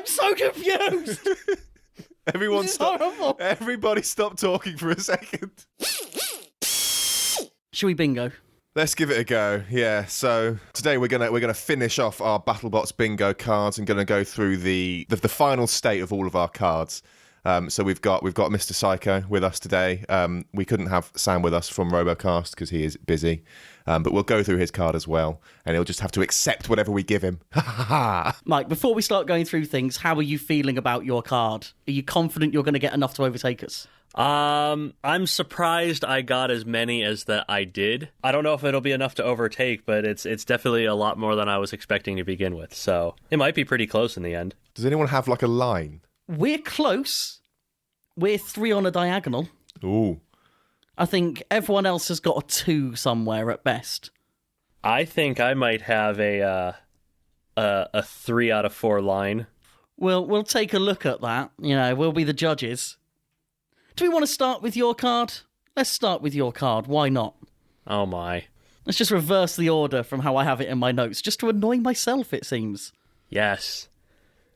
I'm so confused. Everybody stop talking for a second. Should we bingo? Let's give it a go. Yeah. So today we're gonna finish off our BattleBots bingo cards and gonna go through the final state of all of our cards. So we've got Mr. Psycho with us today. We couldn't have Sam with us from Robocast because he is busy. But we'll go through his card as well, and he'll just have to accept whatever we give him. Mike, before we start going through things, how are you feeling about your card? Are you confident you're going to get enough to overtake us? I'm surprised I got as many as that I did. I don't know if it'll be enough to overtake, but it's definitely a lot more than I was expecting to begin with. So it might be pretty close in the end. Does anyone have like a line? We're close. We're 3 on a diagonal. Ooh. I think everyone else has got a 2 somewhere at best. I think I might have a 3 out of 4 line. We'll take a look at that. We'll be the judges. Do we want to start with your card? Let's start with your card. Why not? Oh my. Let's just reverse the order from how I have it in my notes, just to annoy myself, it seems. Yes.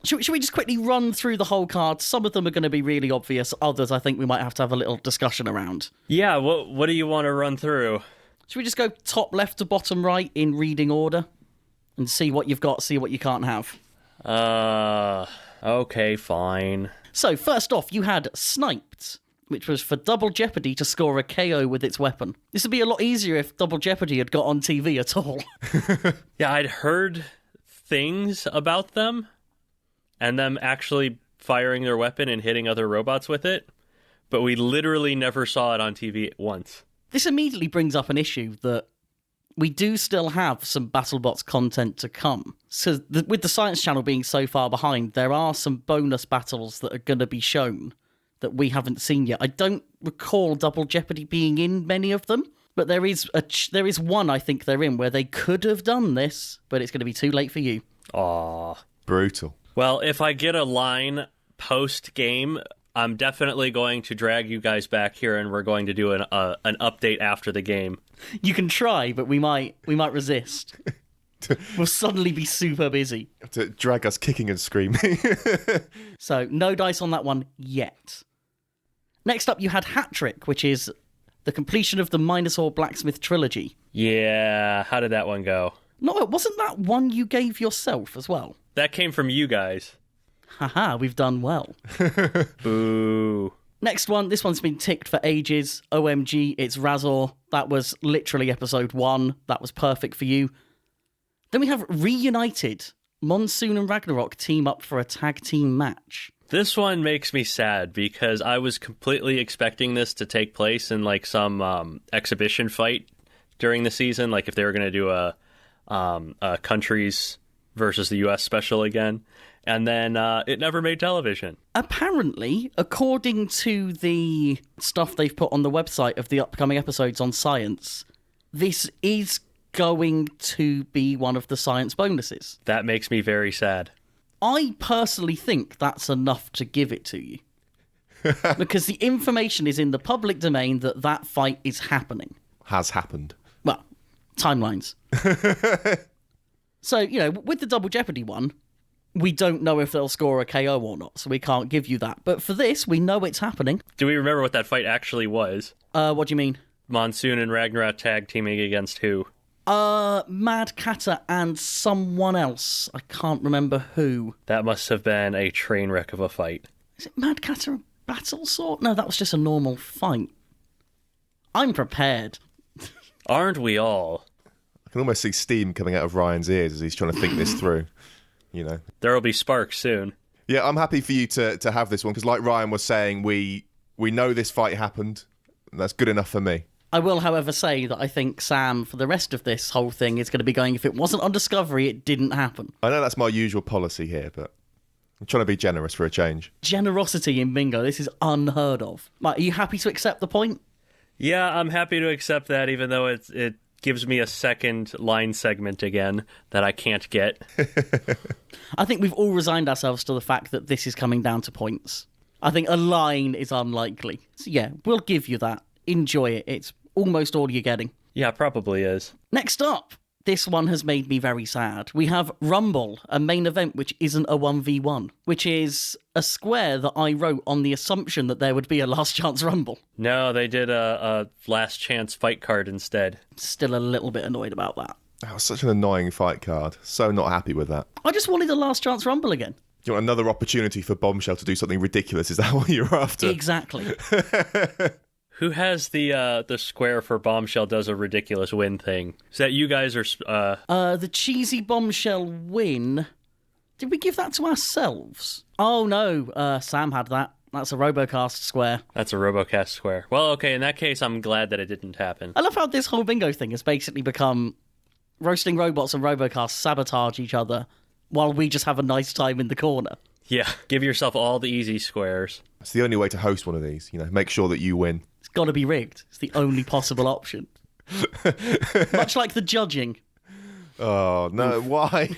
Should we just quickly run through the whole card? Some of them are going to be really obvious. Others, I think we might have to have a little discussion around. Yeah, what do you want to run through? Should we just go top left to bottom right in reading order? And see what you've got, see what you can't have? Okay, fine. So, first off, you had Sniped, which was for Double Jeopardy to score a KO with its weapon. This would be a lot easier if Double Jeopardy had got on TV at all. Yeah, I'd heard things about them, and them actually firing their weapon and hitting other robots with it, but we literally never saw it on TV once. This immediately brings up an issue that we do still have some BattleBots content to come. So with the Science Channel being so far behind, there are some bonus battles that are going to be shown that we haven't seen yet. I don't recall Double Jeopardy being in many of them, but there is one I think they're in where they could have done this, but it's going to be too late for you. Aww. Brutal. Well, if I get a line post-game, I'm definitely going to drag you guys back here, and we're going to do an update after the game. You can try, but we might resist. We'll suddenly be super busy. To drag us kicking and screaming. So, no dice on that one yet. Next up, you had Hat Trick, which is the completion of the Minosaur Blacksmith trilogy. Yeah, how did that one go? No, wasn't that one you gave yourself as well? That came from you guys. Haha, we've done well. Boo. Next one, this one's been ticked for ages. OMG, it's Razor. That was literally episode 1. That was perfect for you. Then we have Reunited. Monsoon and Ragnarok team up for a tag team match. This one makes me sad because I was completely expecting this to take place in like some exhibition fight during the season, like if they were going to do a countries versus the US special again. And then it never made television. Apparently, according to the stuff they've put on the website of the upcoming episodes on Science, this is going to be one of the Science bonuses. That makes me very sad. I personally think that's enough to give it to you. Because the information is in the public domain that fight is happening. Has happened. Well, timelines. So, with the Double Jeopardy one, we don't know if they'll score a KO or not, so we can't give you that. But for this, we know it's happening. Do we remember what that fight actually was? What do you mean? Monsoon and Ragnarok tag teaming against who? Mad Catter and someone else. I can't remember who. That must have been a train wreck of a fight. Is it Mad Catter a battle sword? No, that was just a normal fight. I'm prepared. Aren't we all? I can almost see steam coming out of Ryan's ears as he's trying to think this through. There will be sparks soon. Yeah, I'm happy for you to have this one, because like Ryan was saying, we know this fight happened, and that's good enough for me. I will, however, say that I think Sam, for the rest of this whole thing, is going to be going, if it wasn't on Discovery, it didn't happen. I know that's my usual policy here, but I'm trying to be generous for a change. Generosity in bingo, this is unheard of. Mike, are you happy to accept the point? Yeah, I'm happy to accept that, even though it gives me a second line segment again that I can't get. I think we've all resigned ourselves to the fact that this is coming down to points. I think a line is unlikely. So yeah, we'll give you that. Enjoy it. It's almost all you're getting. Yeah, probably is. Next up, this one has made me very sad. We have Rumble, a main event which isn't a 1v1, which is a square that I wrote on the assumption that there would be a Last Chance Rumble. No, they did a Last Chance fight card instead. Still a little bit annoyed about that. That was such an annoying fight card. So not happy with that. I just wanted a Last Chance Rumble again. You want another opportunity for Bombshell to do something ridiculous? Is that what you're after? Exactly. Who has the square for Bombshell does a ridiculous win thing? Is that you guys or The cheesy Bombshell win. Did we give that to ourselves? Oh no, Sam had that. That's a Robocast square. That's a Robocast square. Well, okay, in that case, I'm glad that it didn't happen. I love how this whole bingo thing has basically become roasting robots and Robocast sabotage each other while we just have a nice time in the corner. Yeah, give yourself all the easy squares. It's the only way to host one of these. Make sure that you win. It's got to be rigged. It's the only possible option. Much like the judging. Oh, no, why?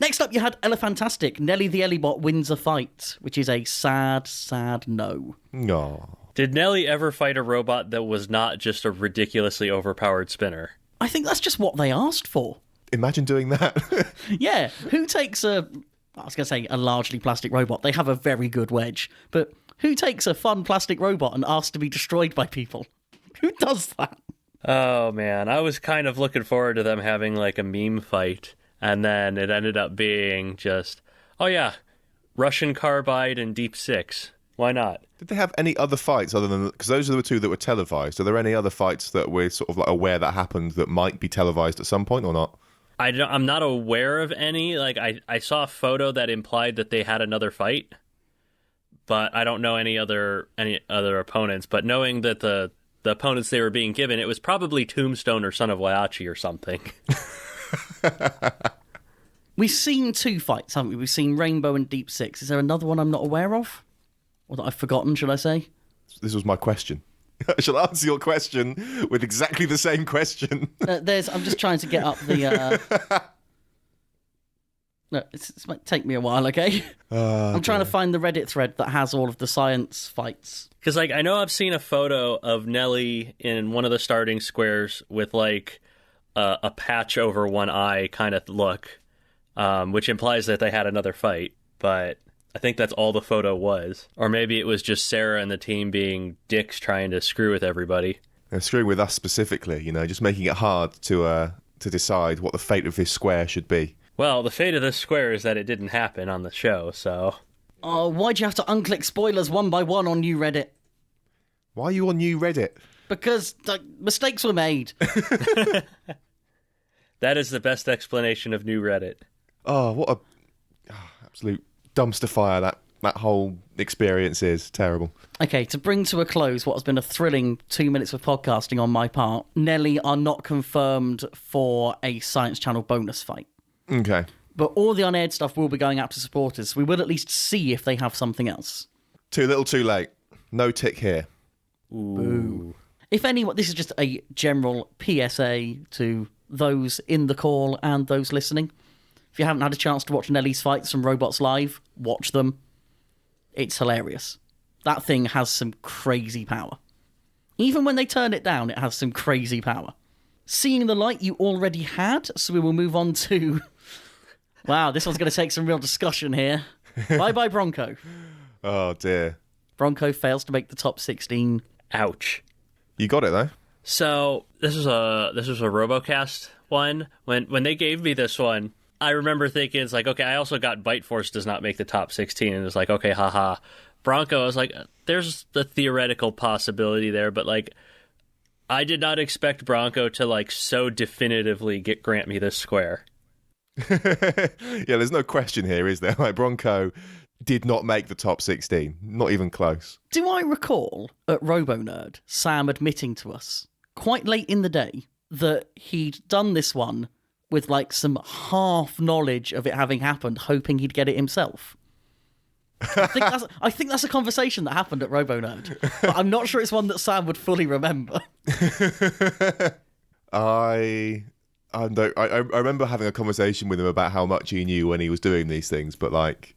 Next up, you had Elephantastic. Nelly the Ellibot wins a fight, which is a sad, sad no. No. Did Nelly ever fight a robot that was not just a ridiculously overpowered spinner? I think that's just what they asked for. Imagine doing that. Yeah, who takes I was going to say a largely plastic robot. They have a very good wedge. But who takes a fun plastic robot and asks to be destroyed by people? Who does that? Oh, man. I was kind of looking forward to them having like a meme fight. And then it ended up being just, oh yeah, Russian Carbide and Deep Six. Why not? Did they have any other fights other than... Because those are the two that were televised. Are there any other fights that we're sort of like aware that happened that might be televised at some point or not? I'm not aware of any. Like I saw a photo that implied that they had another fight, but I don't know any other opponents. But knowing that the opponents they were being given, it was probably Tombstone or Son of Waiachi or something. We've seen two fights, haven't we? We've seen Rainbow and Deep Six. Is there another one I'm not aware of? Or that I've forgotten, should I say? This was my question. I shall answer your question with exactly the same question. I'm just trying to get up the... No, this might take me a while, okay? I'm trying to find the Reddit thread that has all of the science fights. Because, like, I know I've seen a photo of Nelly in one of the starting squares with, like, a patch over one eye kind of look, which implies that they had another fight, but I think that's all the photo was. Or maybe it was just Sarah and the team being dicks trying to screw with everybody. And screwing with us specifically, just making it hard to decide what the fate of this square should be. Well, the fate of this square is that it didn't happen on the show, so... Oh, why'd you have to unclick spoilers one by one on new Reddit? Why are you on new Reddit? Because mistakes were made. That is the best explanation of new Reddit. Oh, what a absolute dumpster fire that whole experience is. Terrible. Okay, to bring to a close what has been a thrilling 2 minutes of podcasting on my part, Nelly are not confirmed for a Science Channel bonus fight. Okay. But all the unaired stuff will be going out to supporters. We will at least see if they have something else. Too little, too late. No tick here. Ooh. If anyone, this is just a general PSA to those in the call and those listening. If you haven't had a chance to watch Nelly's fights from Robots Live, watch them. It's hilarious. That thing has some crazy power. Even when they turn it down, it has some crazy power. Seeing the Light you already had, so we will move on to... Wow, this one's going to take some real discussion here. Bye-bye, Bronco. Oh, dear. Bronco fails to make the top 16. Ouch. You got it, though. So, this was a Robocast one. When they gave me this one, I remember thinking, it's like, okay, I also got Bite Force does not make the top 16, and it's like, okay, haha. Bronco, I was like, there's the theoretical possibility there, but, like, I did not expect Bronco to, like, so definitively grant me this square. Yeah, there's no question here, is there? Like, Bronco did not make the top 16. Not even close. Do I recall at RoboNerd, Sam admitting to us, quite late in the day, that he'd done this one with, like, some half knowledge of it having happened, hoping he'd get it himself? I think that's a conversation that happened at RoboNerd. But I'm not sure it's one that Sam would fully remember. I remember having a conversation with him about how much he knew when he was doing these things, but like,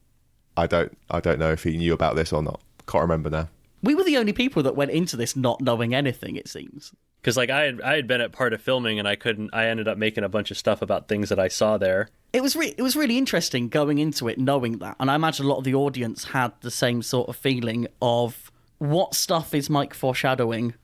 I don't know if he knew about this or not. Can't remember now. We were the only people that went into this not knowing anything, it seems. Because like I had been at part of filming and I ended up making a bunch of stuff about things that I saw there. It was really interesting going into it knowing that, and I imagine a lot of the audience had the same sort of feeling of what stuff is Mike foreshadowing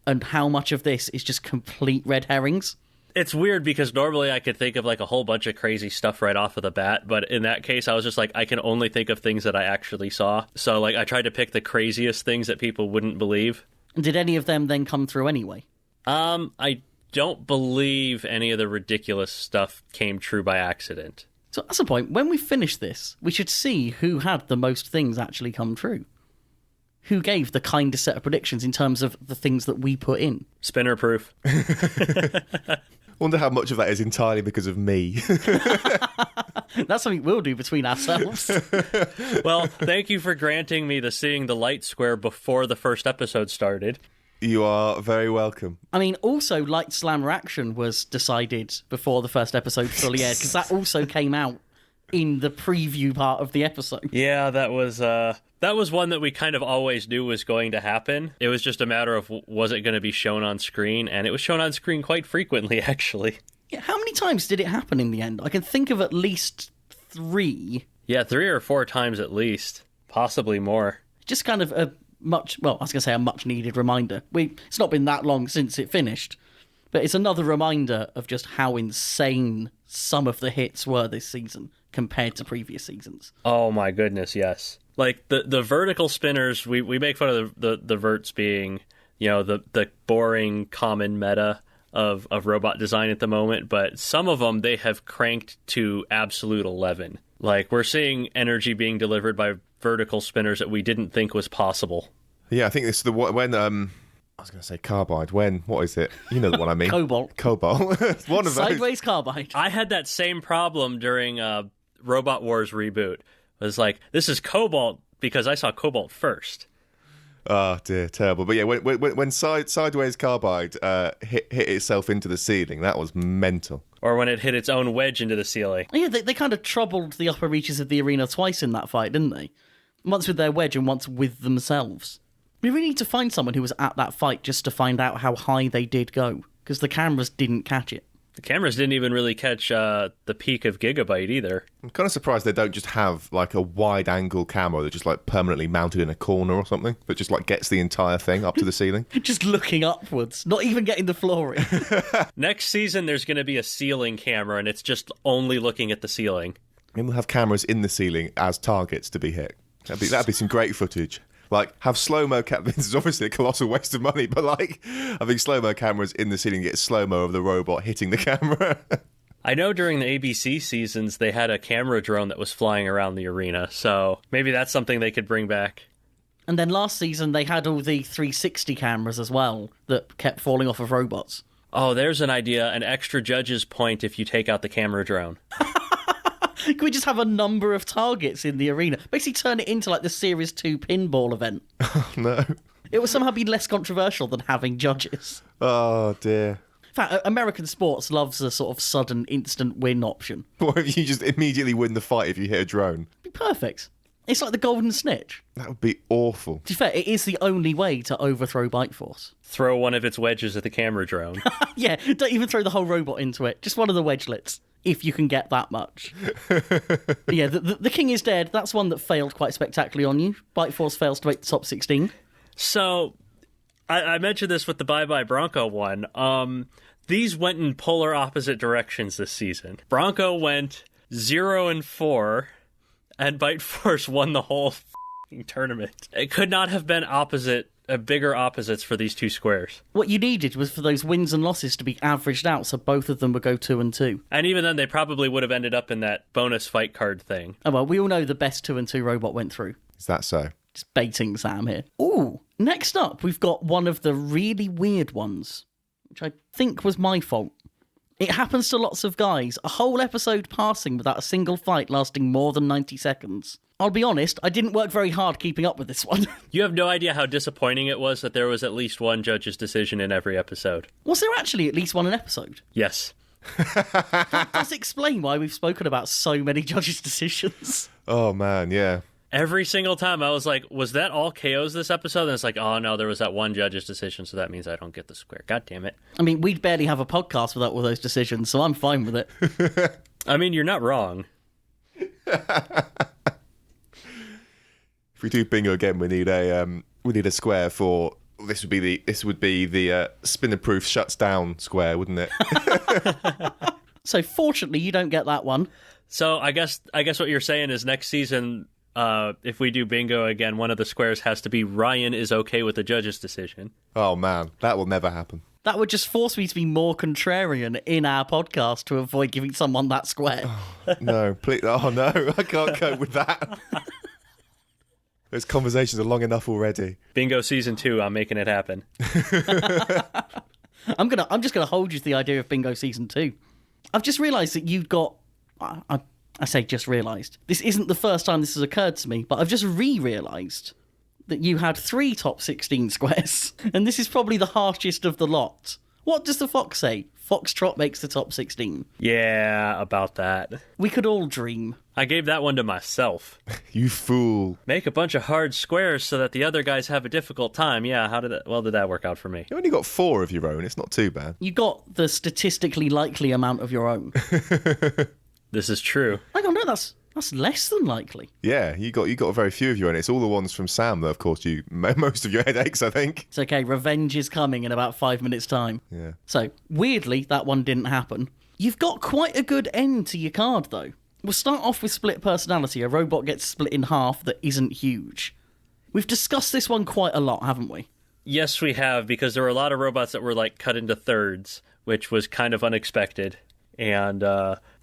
and how much of this is just complete red herrings. It's weird because normally I could think of like a whole bunch of crazy stuff right off of the bat, but in that case I was just like, I can only think of things that I actually saw. So like I tried to pick the craziest things that people wouldn't believe. Did any of them then come through anyway? I don't believe any of the ridiculous stuff came true by accident. So that's the point. When we finish this, we should see who had the most things actually come true. Who gave the kindest set of predictions in terms of the things that we put in. Spinnerproof. Wonder how much of that is entirely because of me. That's something we'll do between ourselves. Well, thank you for granting me the seeing the light square before the first episode started. You are very welcome. I mean, also, Light Slammer Action was decided before the first episode fully aired, because that also came out in the preview part of the episode. Yeah, that was one that we kind of always knew was going to happen. It was just a matter of was it going to be shown on screen, and it was shown on screen quite frequently, actually. Yeah, how many times did it happen in the end? I can think of at least 3. Yeah, 3 or 4 times at least, possibly more. Just kind of a much needed reminder. It's not been that long since it finished, but it's another reminder of just how insane some of the hits were this season compared to previous seasons. Oh my goodness, yes. Like the vertical spinners, we make fun of the verts being, the boring common meta of robot design at the moment, but some of them they have cranked to absolute 11. Like we're seeing energy being delivered by vertical spinners that we didn't think was possible. Yeah, I think this is when I was going to say carbide. What is it? You know the one I mean. Cobalt. One of those. Sideways carbide. I had that same problem during Robot Wars reboot. It was like, this is Cobalt because I saw Cobalt first. Oh dear, terrible. But yeah, when sideways carbide hit itself into the ceiling, that was mental. Or when it hit its own wedge into the ceiling. Yeah, they kind of troubled the upper reaches of the arena twice in that fight, didn't they? Once with their wedge and once with themselves. We really need to find someone who was at that fight just to find out how high they did go, because the cameras didn't catch it. The cameras didn't even really catch the peak of Gigabyte either. I'm kind of surprised they don't just have like a wide-angle camera that's just like permanently mounted in a corner or something, that just like gets the entire thing up to the ceiling. Just looking upwards, not even getting the floor in. Next season, there's going to be a ceiling camera, and it's just only looking at the ceiling. Maybe we'll have cameras in the ceiling as targets to be hit. That'd be some great footage. Like, have slow-mo cameras. This is obviously a colossal waste of money, but like, having slow-mo cameras in the ceiling get slow-mo of the robot hitting the camera. I know during the ABC seasons, they had a camera drone that was flying around the arena, so maybe that's something they could bring back. And then last season, they had all the 360 cameras as well that kept falling off of robots. Oh, there's an idea. An extra judge's point if you take out the camera drone. Can we just have a number of targets in the arena? Basically turn it into like the Series 2 pinball event. Oh, no. It would somehow be less controversial than having judges. Oh, dear. In fact, American sports loves a sort of sudden instant win option. What if you just immediately win the fight if you hit a drone? It'd be perfect. It's like the golden snitch. That would be awful. To be fair, it is the only way to overthrow Bite Force. Throw one of its wedges at the camera drone. Yeah, don't even throw the whole robot into it. Just one of the wedgelets, if you can get that much. Yeah, the King is Dead. That's one that failed quite spectacularly on you. Bite Force fails to make the top 16. So, I mentioned this with the Bye Bye Bronco one. These went in polar opposite directions this season. Bronco went 0-4, and Bite Force won the whole tournament. It could not have been bigger opposites for these two squares. What you needed was for those wins and losses to be averaged out, so both of them would go 2-2. And even then, they probably would have ended up in that bonus fight card thing. Oh well, we all know the best 2-2 robot went through. Is that so? Just baiting Sam here. Ooh, next up, we've got one of the really weird ones, which I think was my fault. It happens to lots of guys. A whole episode passing without a single fight lasting more than 90 seconds. I'll be honest, I didn't work very hard keeping up with this one. You have no idea how disappointing it was that there was at least one judge's decision in every episode. Was there actually at least one an episode? Yes. That does explain why we've spoken about so many judges' decisions. Oh, man, yeah. Every single time I was like, was that all KOs this episode? And it's like, oh no, there was that one judge's decision, so that means I don't get the square. God damn it. I mean, we'd barely have a podcast without all those decisions, so I'm fine with it. I mean, you're not wrong. If we do bingo again, we need a square for this would be the Spinnerproof shuts down square, wouldn't it? So fortunately, you don't get that one. So I guess what you're saying is next season, if we do bingo again, one of the squares has to be Ryan is okay with the judge's decision. Oh man, that will never happen. That would just force me to be more contrarian in our podcast to avoid giving someone that square. No, please. Oh no, I can't cope with that. Those conversations are long enough already. Bingo season 2, I'm making it happen. I'm just gonna hold you to the idea of bingo season 2. I've just realised that you've got. I say just realised. This isn't the first time this has occurred to me, but I've just realised that you had 3 top 16 squares, and this is probably the harshest of the lot. What does the fox say? Foxtrot makes the top 16. Yeah, about that. We could all dream. I gave that one to myself. You fool. Make a bunch of hard squares so that the other guys have a difficult time. Yeah, did that work out for me? You only got 4 of your own. It's not too bad. You got the statistically likely amount of your own. This is true. Hang on, no, that's less than likely. Yeah, you got very few of your own. It's all the ones from Sam that have caused you most of your headaches, I think. It's okay, revenge is coming in about 5 minutes' time. Yeah. So, weirdly, that one didn't happen. You've got quite a good end to your card, though. We'll start off with split personality. A robot gets split in half that isn't huge. We've discussed this one quite a lot, haven't we? Yes, we have, because there were a lot of robots that were like cut into thirds, which was kind of unexpected. And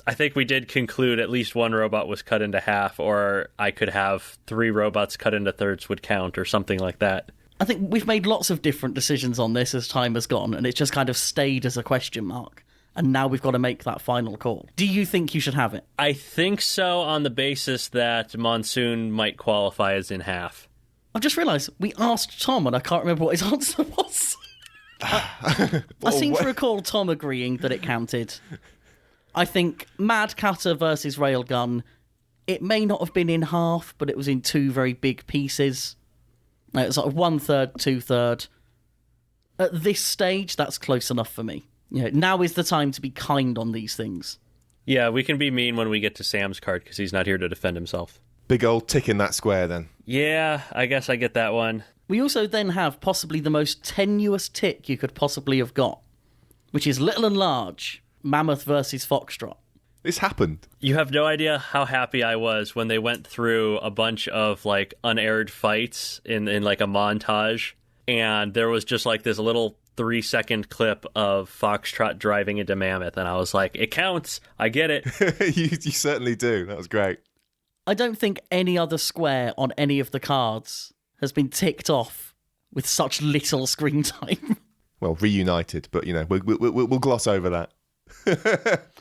I think we did conclude at least one robot was cut into half, or I could have 3 robots cut into thirds would count, or something like that. I think we've made lots of different decisions on this as time has gone, and it's just kind of stayed as a question mark. And now we've got to make that final call. Do you think you should have it? I think so, on the basis that Monsoon might qualify as in half. I've just realised we asked Tom, and I can't remember what his answer was. I seem to recall Tom agreeing that it counted. I think Mad Cutter versus Railgun, it may not have been in half, but it was in 2 very big pieces. It was sort of 1/3, 2/3. At this stage, that's close enough for me. Now is the time to be kind on these things. Yeah, we can be mean when we get to Sam's card, because he's not here to defend himself. Big old tick in that square, then. Yeah, I guess I get that one. We also then have possibly the most tenuous tick you could possibly have got, which is Little and Large. Mammoth versus Foxtrot. This happened. You have no idea how happy I was when they went through a bunch of like unaired fights in like a montage, and there was just like this little 3-second clip of Foxtrot driving into Mammoth, and I was like, it counts. I get it. You certainly do. That was great. I don't think any other square on any of the cards has been ticked off with such little screen time. Well, reunited, but we'll gloss over that.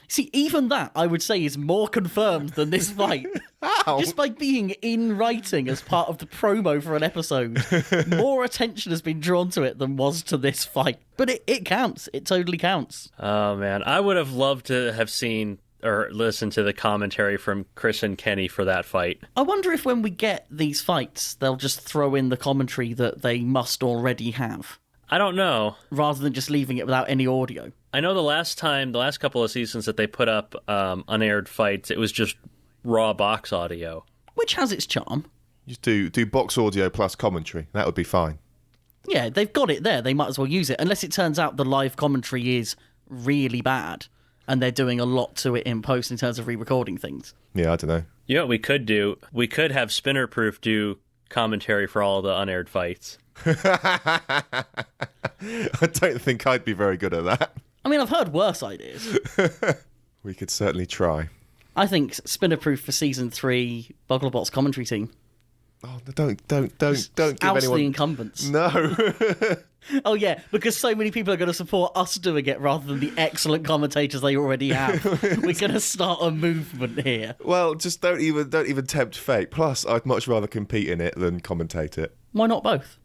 See, even that, I would say, is more confirmed than this fight. How? Just by being in writing as part of the promo for an episode, more attention has been drawn to it than was to this fight. But it counts. It totally counts. Oh, man. I would have loved to have seen or listened to the commentary from Chris and Kenny for that fight. I wonder if when we get these fights, they'll just throw in the commentary that they must already have. I don't know. Rather than just leaving it without any audio. I know the last couple of seasons that they put up unaired fights, it was just raw box audio. Which has its charm. Just do box audio plus commentary. That would be fine. Yeah, they've got it there. They might as well use it. Unless it turns out the live commentary is really bad and they're doing a lot to it in post in terms of re-recording things. Yeah, I don't know. You know what we could do? We could have Spinnerproof do commentary for all the unaired fights. I don't think I'd be very good at that. I mean, I've heard worse ideas. We could certainly try. I think Spinnerproof for season 3, Bogglebot's commentary team. Oh, don't give Oust anyone the incumbents. No. Oh yeah, because so many people are going to support us doing it rather than the excellent commentators they already have. We're going to start a movement here. Well, just don't even tempt fate. Plus, I'd much rather compete in it than commentate it. Why not both?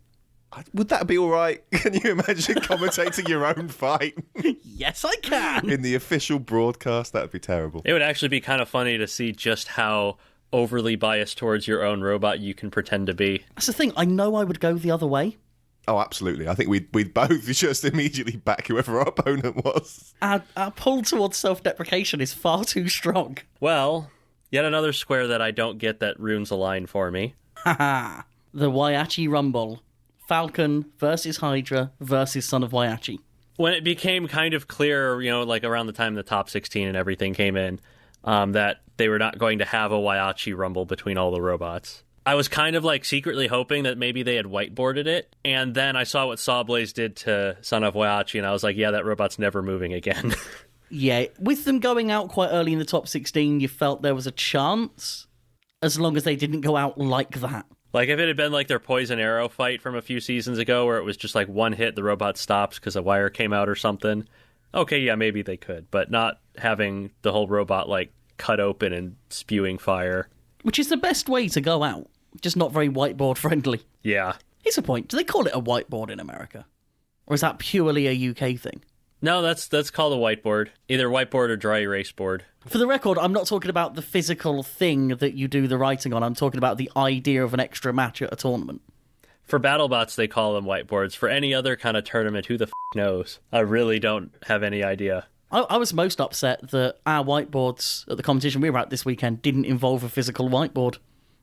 Would that be all right? Can you imagine commentating your own fight Yes, I can. in the official broadcast? That would be terrible. It would actually be kind of funny to see just how overly biased towards your own robot, you can pretend to be. That's the thing. I know I would go the other way. Oh, absolutely. I think we'd both just immediately back whoever our opponent was. Our pull towards self-deprecation is far too strong. Well, yet another square that I don't get that runes a line for me. Haha. The Waiachi Rumble. Falcon versus Hydra versus Son of Waiachi. When it became kind of clear, like around the time the top 16 and everything came in, that they were not going to have a Waiachi Rumble between all the robots, I was kind of like secretly hoping that maybe they had whiteboarded it, and then I saw what Sawblaze did to Son of Waiachi, and I was like, yeah, that robot's never moving again. Yeah, with them going out quite early in the top 16, you felt there was a chance, as long as they didn't go out like that. Like, if it had been like their Poison Arrow fight from a few seasons ago, where it was just like one hit, the robot stops because a wire came out or something, okay, yeah, maybe they could, but not having the whole robot like cut open and spewing fire. Which is the best way to go out, just not very whiteboard friendly. Yeah. Here's a point. Do they call it a whiteboard in America? Or is that purely a UK thing? No, that's called a whiteboard. Either whiteboard or dry erase board. For the record, I'm not talking about the physical thing that you do the writing on. I'm talking about the idea of an extra match at a tournament. For BattleBots, they call them whiteboards. For any other kind of tournament, who the knows? I really don't have any idea. I was most upset that our whiteboards at the competition we were at this weekend didn't involve a physical whiteboard.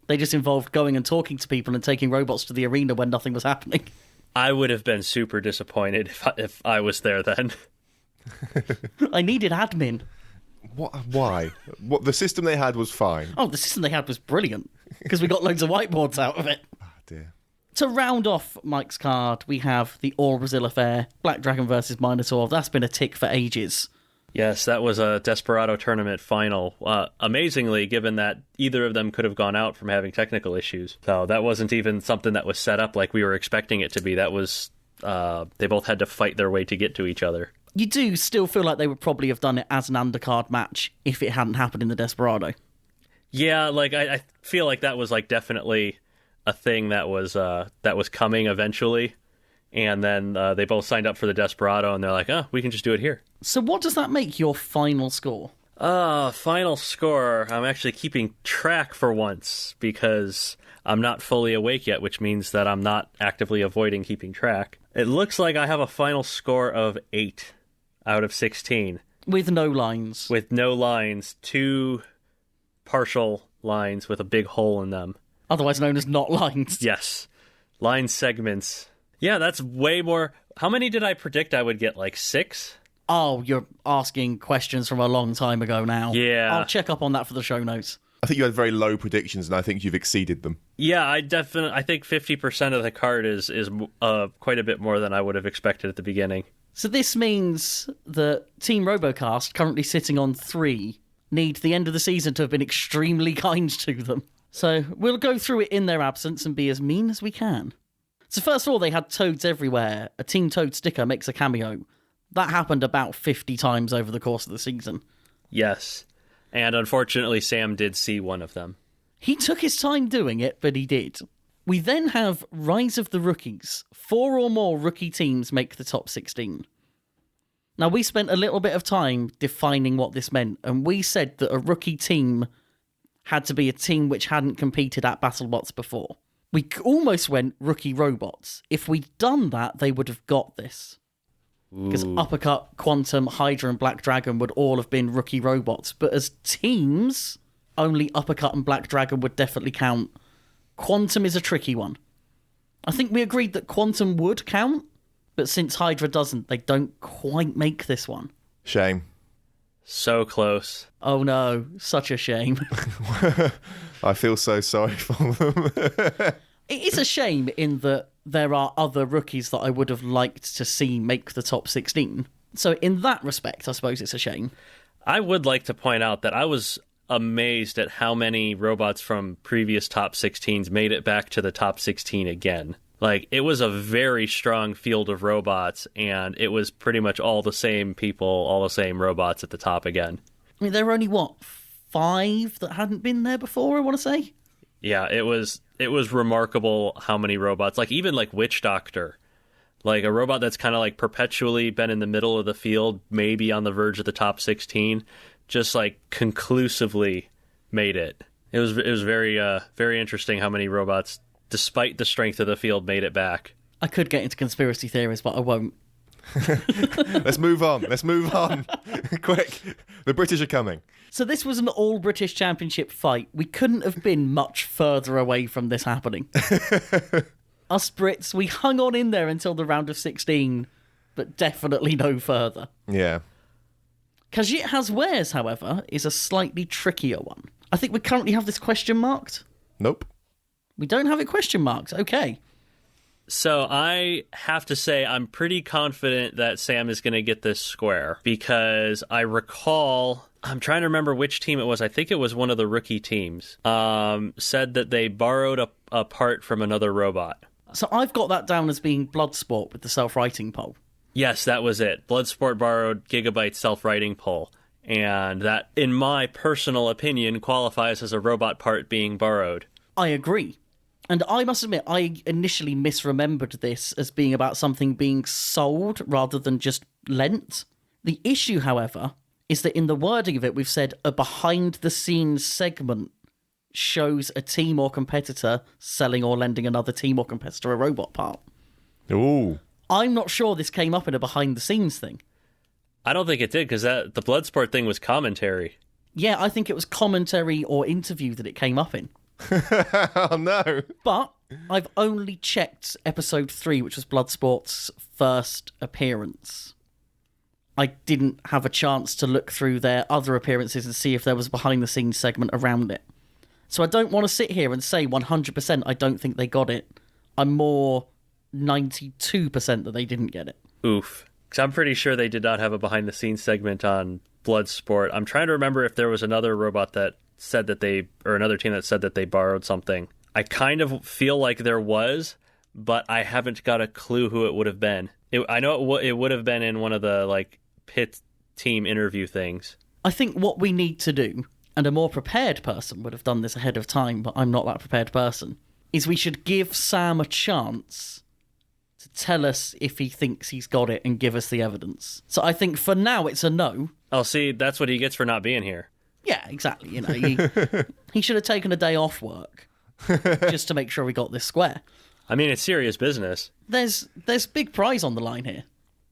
They just involved going and talking to people and taking robots to the arena when nothing was happening. I would have been super disappointed if I was there then. I needed admin. What? Why? What? The system they had was fine. Oh, the system they had was brilliant, because we got loads of whiteboards out of it. Oh, dear. To round off Mike's card, we have the All Brazil affair, Black Dragon versus Minotaur. That's been a tick for ages. Yes, that was a Desperado tournament final. Amazingly, given that either of them could have gone out from having technical issues. So that wasn't even something that was set up like we were expecting it to be. That was, they both had to fight their way to get to each other. You do still feel like they would probably have done it as an undercard match if it hadn't happened in the Desperado. Yeah, like I feel like that was like definitely a thing that was coming eventually. And then they both signed up for the Desperado, and they're like, oh, we can just do it here. So what does that make your final score? Final score, I'm actually keeping track for once, because I'm not fully awake yet, which means that I'm not actively avoiding keeping track. It looks like I have a final score of 8 out of 16. With no lines. With no lines, 2 partial lines with a big hole in them. Otherwise known as not lines. Yes. Line segments. Yeah, that's way more. How many did I predict I would get? Like 6? Oh, you're asking questions from a long time ago now. Yeah. I'll check up on that for the show notes. I think you had very low predictions, and I think you've exceeded them. Yeah, I think 50% of the card is quite a bit more than I would have expected at the beginning. So this means that Team Robocast, currently sitting on 3, need the end of the season to have been extremely kind to them. So we'll go through it in their absence and be as mean as we can. So first of all, they had Toads everywhere. A Team Toad sticker makes a cameo. That happened about 50 times over the course of the season. Yes. And unfortunately, Sam did see one of them. He took his time doing it, but he did. We then have Rise of the Rookies. 4 or more rookie teams make the top 16. Now, we spent a little bit of time defining what this meant, and we said that a rookie team had to be a team which hadn't competed at BattleBots before. We almost went rookie robots. If we'd done that, they would have got this. Because Uppercut, Quantum, Hydra, and Black Dragon would all have been rookie robots. But as teams, only Uppercut and Black Dragon would definitely count. Quantum is a tricky one. I think we agreed that Quantum would count, but since Hydra doesn't, they don't quite make this one. Shame. So close. Oh no, such a shame. I feel so sorry for them. It is a shame in that there are other rookies that I would have liked to see make the top 16. So in that respect, I suppose it's a shame. I would like to point out that I was amazed at how many robots from previous top 16s made it back to the top 16 again. Like, it was a very strong field of robots, and it was pretty much all the same people, all the same robots at the top again. I mean, there were only, 5 that hadn't been there before, I want to say? Yeah, it was remarkable how many robots, like even like Witch Doctor, like a robot that's kind of like perpetually been in the middle of the field, maybe on the verge of the top 16, just like conclusively made it. It was very very interesting how many robots, despite the strength of the field, made it back. I could get into conspiracy theories, but I won't. Let's move on. Quick. The British are coming. So this was an all-British Championship fight. We couldn't have been much further away from this happening. Us Brits, we hung on in there until the round of 16, but definitely no further. Yeah. Khajiit Has Wares, however, is a slightly trickier one. I think we currently have this question marked. Nope. We don't have it question marked. Okay. So I have to say I'm pretty confident that Sam is going to get this square because I recall, I'm trying to remember which team it was. I think it was one of the rookie teams, said that they borrowed a part from another robot. So I've got that down as being Bloodsport with the self-writing pole. Yes, that was it. Bloodsport borrowed Gigabyte's self-writing pole. And that, in my personal opinion, qualifies as a robot part being borrowed. I agree. And I must admit, I initially misremembered this as being about something being sold rather than just lent. The issue, however, is that in the wording of it, we've said a behind-the-scenes segment shows a team or competitor selling or lending another team or competitor a robot part. Ooh. I'm not sure this came up in a behind-the-scenes thing. I don't think it did, because the Bloodsport thing was commentary. Yeah, I think it was commentary or interview that it came up in. Oh, no. But I've only checked episode 3, which was Bloodsport's first appearance. I didn't have a chance to look through their other appearances and see if there was a behind-the-scenes segment around it. So I don't want to sit here and say 100% I don't think they got it. I'm more 92% that they didn't get it. Oof. Because I'm pretty sure they did not have a behind-the-scenes segment on Bloodsport. I'm trying to remember if there was another robot that said that another team that said that they borrowed something. I kind of feel like there was, but I haven't got a clue who it would have been. I know it would have been in one of the pit team interview things. I think what we need to do, and a more prepared person would have done this ahead of time, but I'm not that prepared person, is we should give Sam a chance to tell us if he thinks he's got it and give us the evidence. So I think for now it's a no. Oh, see, that's what he gets for not being here. Yeah, exactly. He should have taken a day off work just to make sure we got this square. I mean, it's serious business. There's big prize on the line here.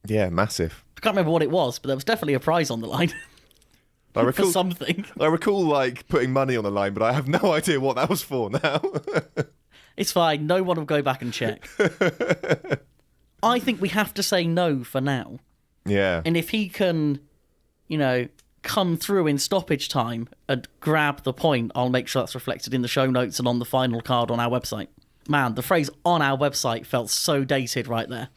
Yeah, massive. I can't remember what it was, but there was definitely a prize on the line. For something. I recall putting money on the line, but I have no idea what that was for now. It's fine. No one will go back and check. I think we have to say no for now. Yeah. And if he can, come through in stoppage time and grab the point, I'll make sure that's reflected in the show notes and on the final card on our website. Man, the phrase on our website felt so dated right there.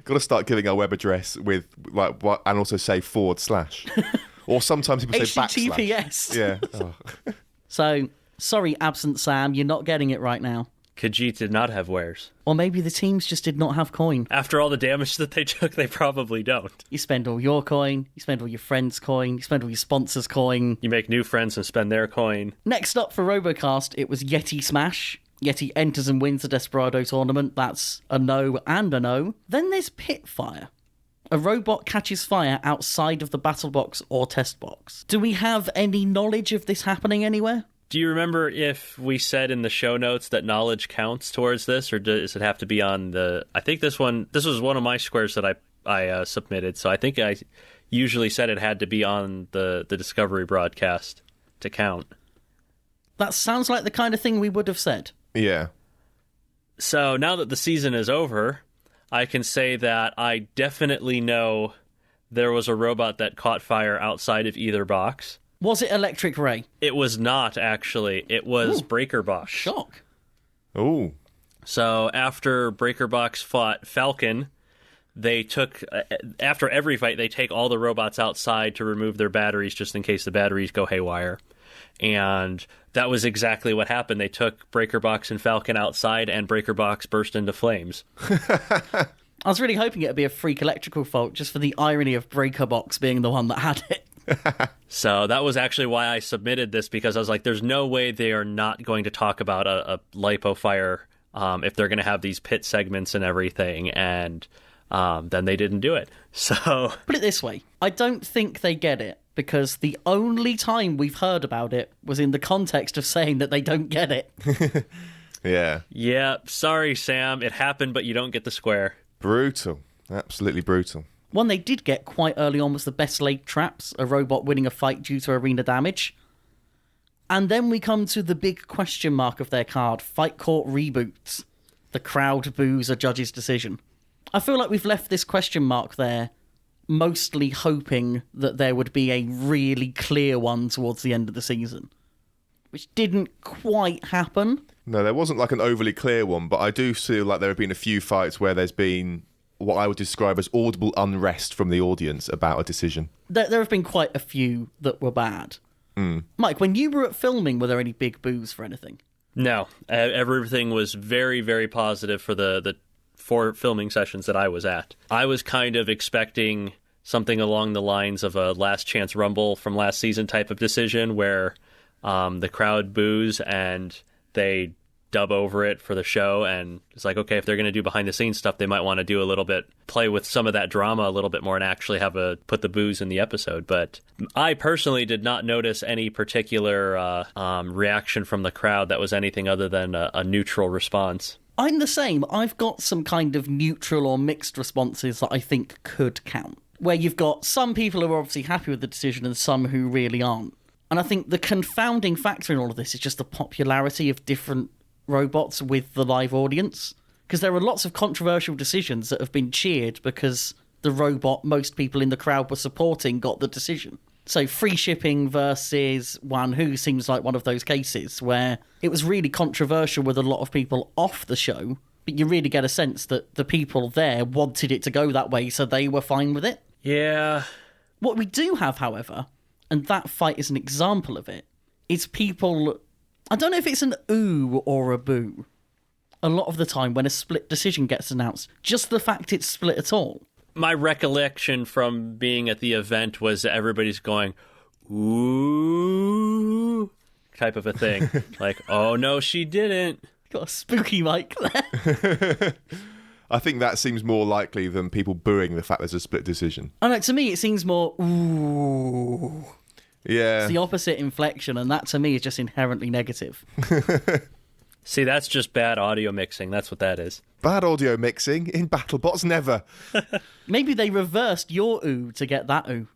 Got to start giving our web address with what, and also say /. Or sometimes people say HTTPS. Yeah. Oh. So, sorry, absent Sam, you're not getting it right now. Khajiit did not have wares. Or maybe the teams just did not have coin. After all the damage that they took, they probably don't. You spend all your coin, you spend all your friends' coin, you spend all your sponsors' coin. You make new friends and spend their coin. Next up for Robocast, it was Yeti Smash. Yeti enters and wins the Desperado tournament. That's a no and a no. Then there's Pitfire. A robot catches fire outside of the battle box or test box. Do we have any knowledge of this happening anywhere? Do you remember if we said in the show notes that knowledge counts towards this, or does it have to be on the... I think this was one of my squares that I submitted, so I think I usually said it had to be on the Discovery broadcast to count. That sounds like the kind of thing we would have said. Yeah. So now that the season is over, I can say that I definitely know there was a robot that caught fire outside of either box. Was it Electric Ray? It was not, actually. It was Breaker Box. Shock. Ooh. So after Breaker Box fought Falcon, they took... After every fight, they take all the robots outside to remove their batteries just in case the batteries go haywire. And that was exactly what happened. They took Breaker Box and Falcon outside, and Breaker Box burst into flames. I was really hoping it would be a freak electrical fault, just for the irony of Breaker Box being the one that had it. So that was actually why I submitted this, because I was like, there's no way they are not going to talk about a lipo fire if they're going to have these pit segments and everything, and then they didn't do it. So put it this way, I don't think they get it because the only time we've heard about it was in the context of saying that they don't get it. Yeah. Yeah, sorry, Sam. It happened, but you don't get the square. Brutal. Absolutely brutal. One they did get quite early on was the best laid traps, a robot winning a fight due to arena damage. And then we come to the big question mark of their card, Fight Court Reboots. The crowd boos a judge's decision. I feel like we've left this question mark there, mostly hoping that there would be a really clear one towards the end of the season, which didn't quite happen. No, there wasn't like an overly clear one, but I do feel like there have been a few fights where there's been what I would describe as audible unrest from the audience about a decision. There have been quite a few that were bad. Mike, when you were at filming, were there any big boos for anything? No, everything was very, very positive for the 4 filming sessions that I was at. I was kind of expecting something along the lines of a Last Chance Rumble from last season type of decision where the crowd boos and they dub over it for the show, and it's like, okay, if they're going to do behind the scenes stuff, they might want to do a little bit, play with some of that drama a little bit more and actually put the boos in the episode. But I personally did not notice any particular reaction from the crowd that was anything other than a neutral response. I'm the same. I've got some kind of neutral or mixed responses that I think could count, where you've got some people who are obviously happy with the decision and some who really aren't. And I think the confounding factor in all of this is just the popularity of different robots with the live audience, because there are lots of controversial decisions that have been cheered because the robot most people in the crowd were supporting got the decision. So free shipping versus One Who seems like one of those cases where it was really controversial with a lot of people off the show, but you really get a sense that the people there wanted it to go that way, so they were fine with it. Yeah. What we do have, however, and that fight is an example of it, is people... I don't know if it's an ooh or a boo. A lot of the time when a split decision gets announced, just the fact it's split at all. My recollection from being at the event was that everybody's going, ooh, type of a thing. Like, oh no, she didn't. Got a spooky mic there. I think that seems more likely than people booing the fact there's a split decision. I know, to me it seems more ooh. Yeah. It's the opposite inflection, and that to me is just inherently negative. See, that's just bad audio mixing. That's what that is. Bad audio mixing in BattleBots, never. Maybe they reversed your ooh to get that ooh.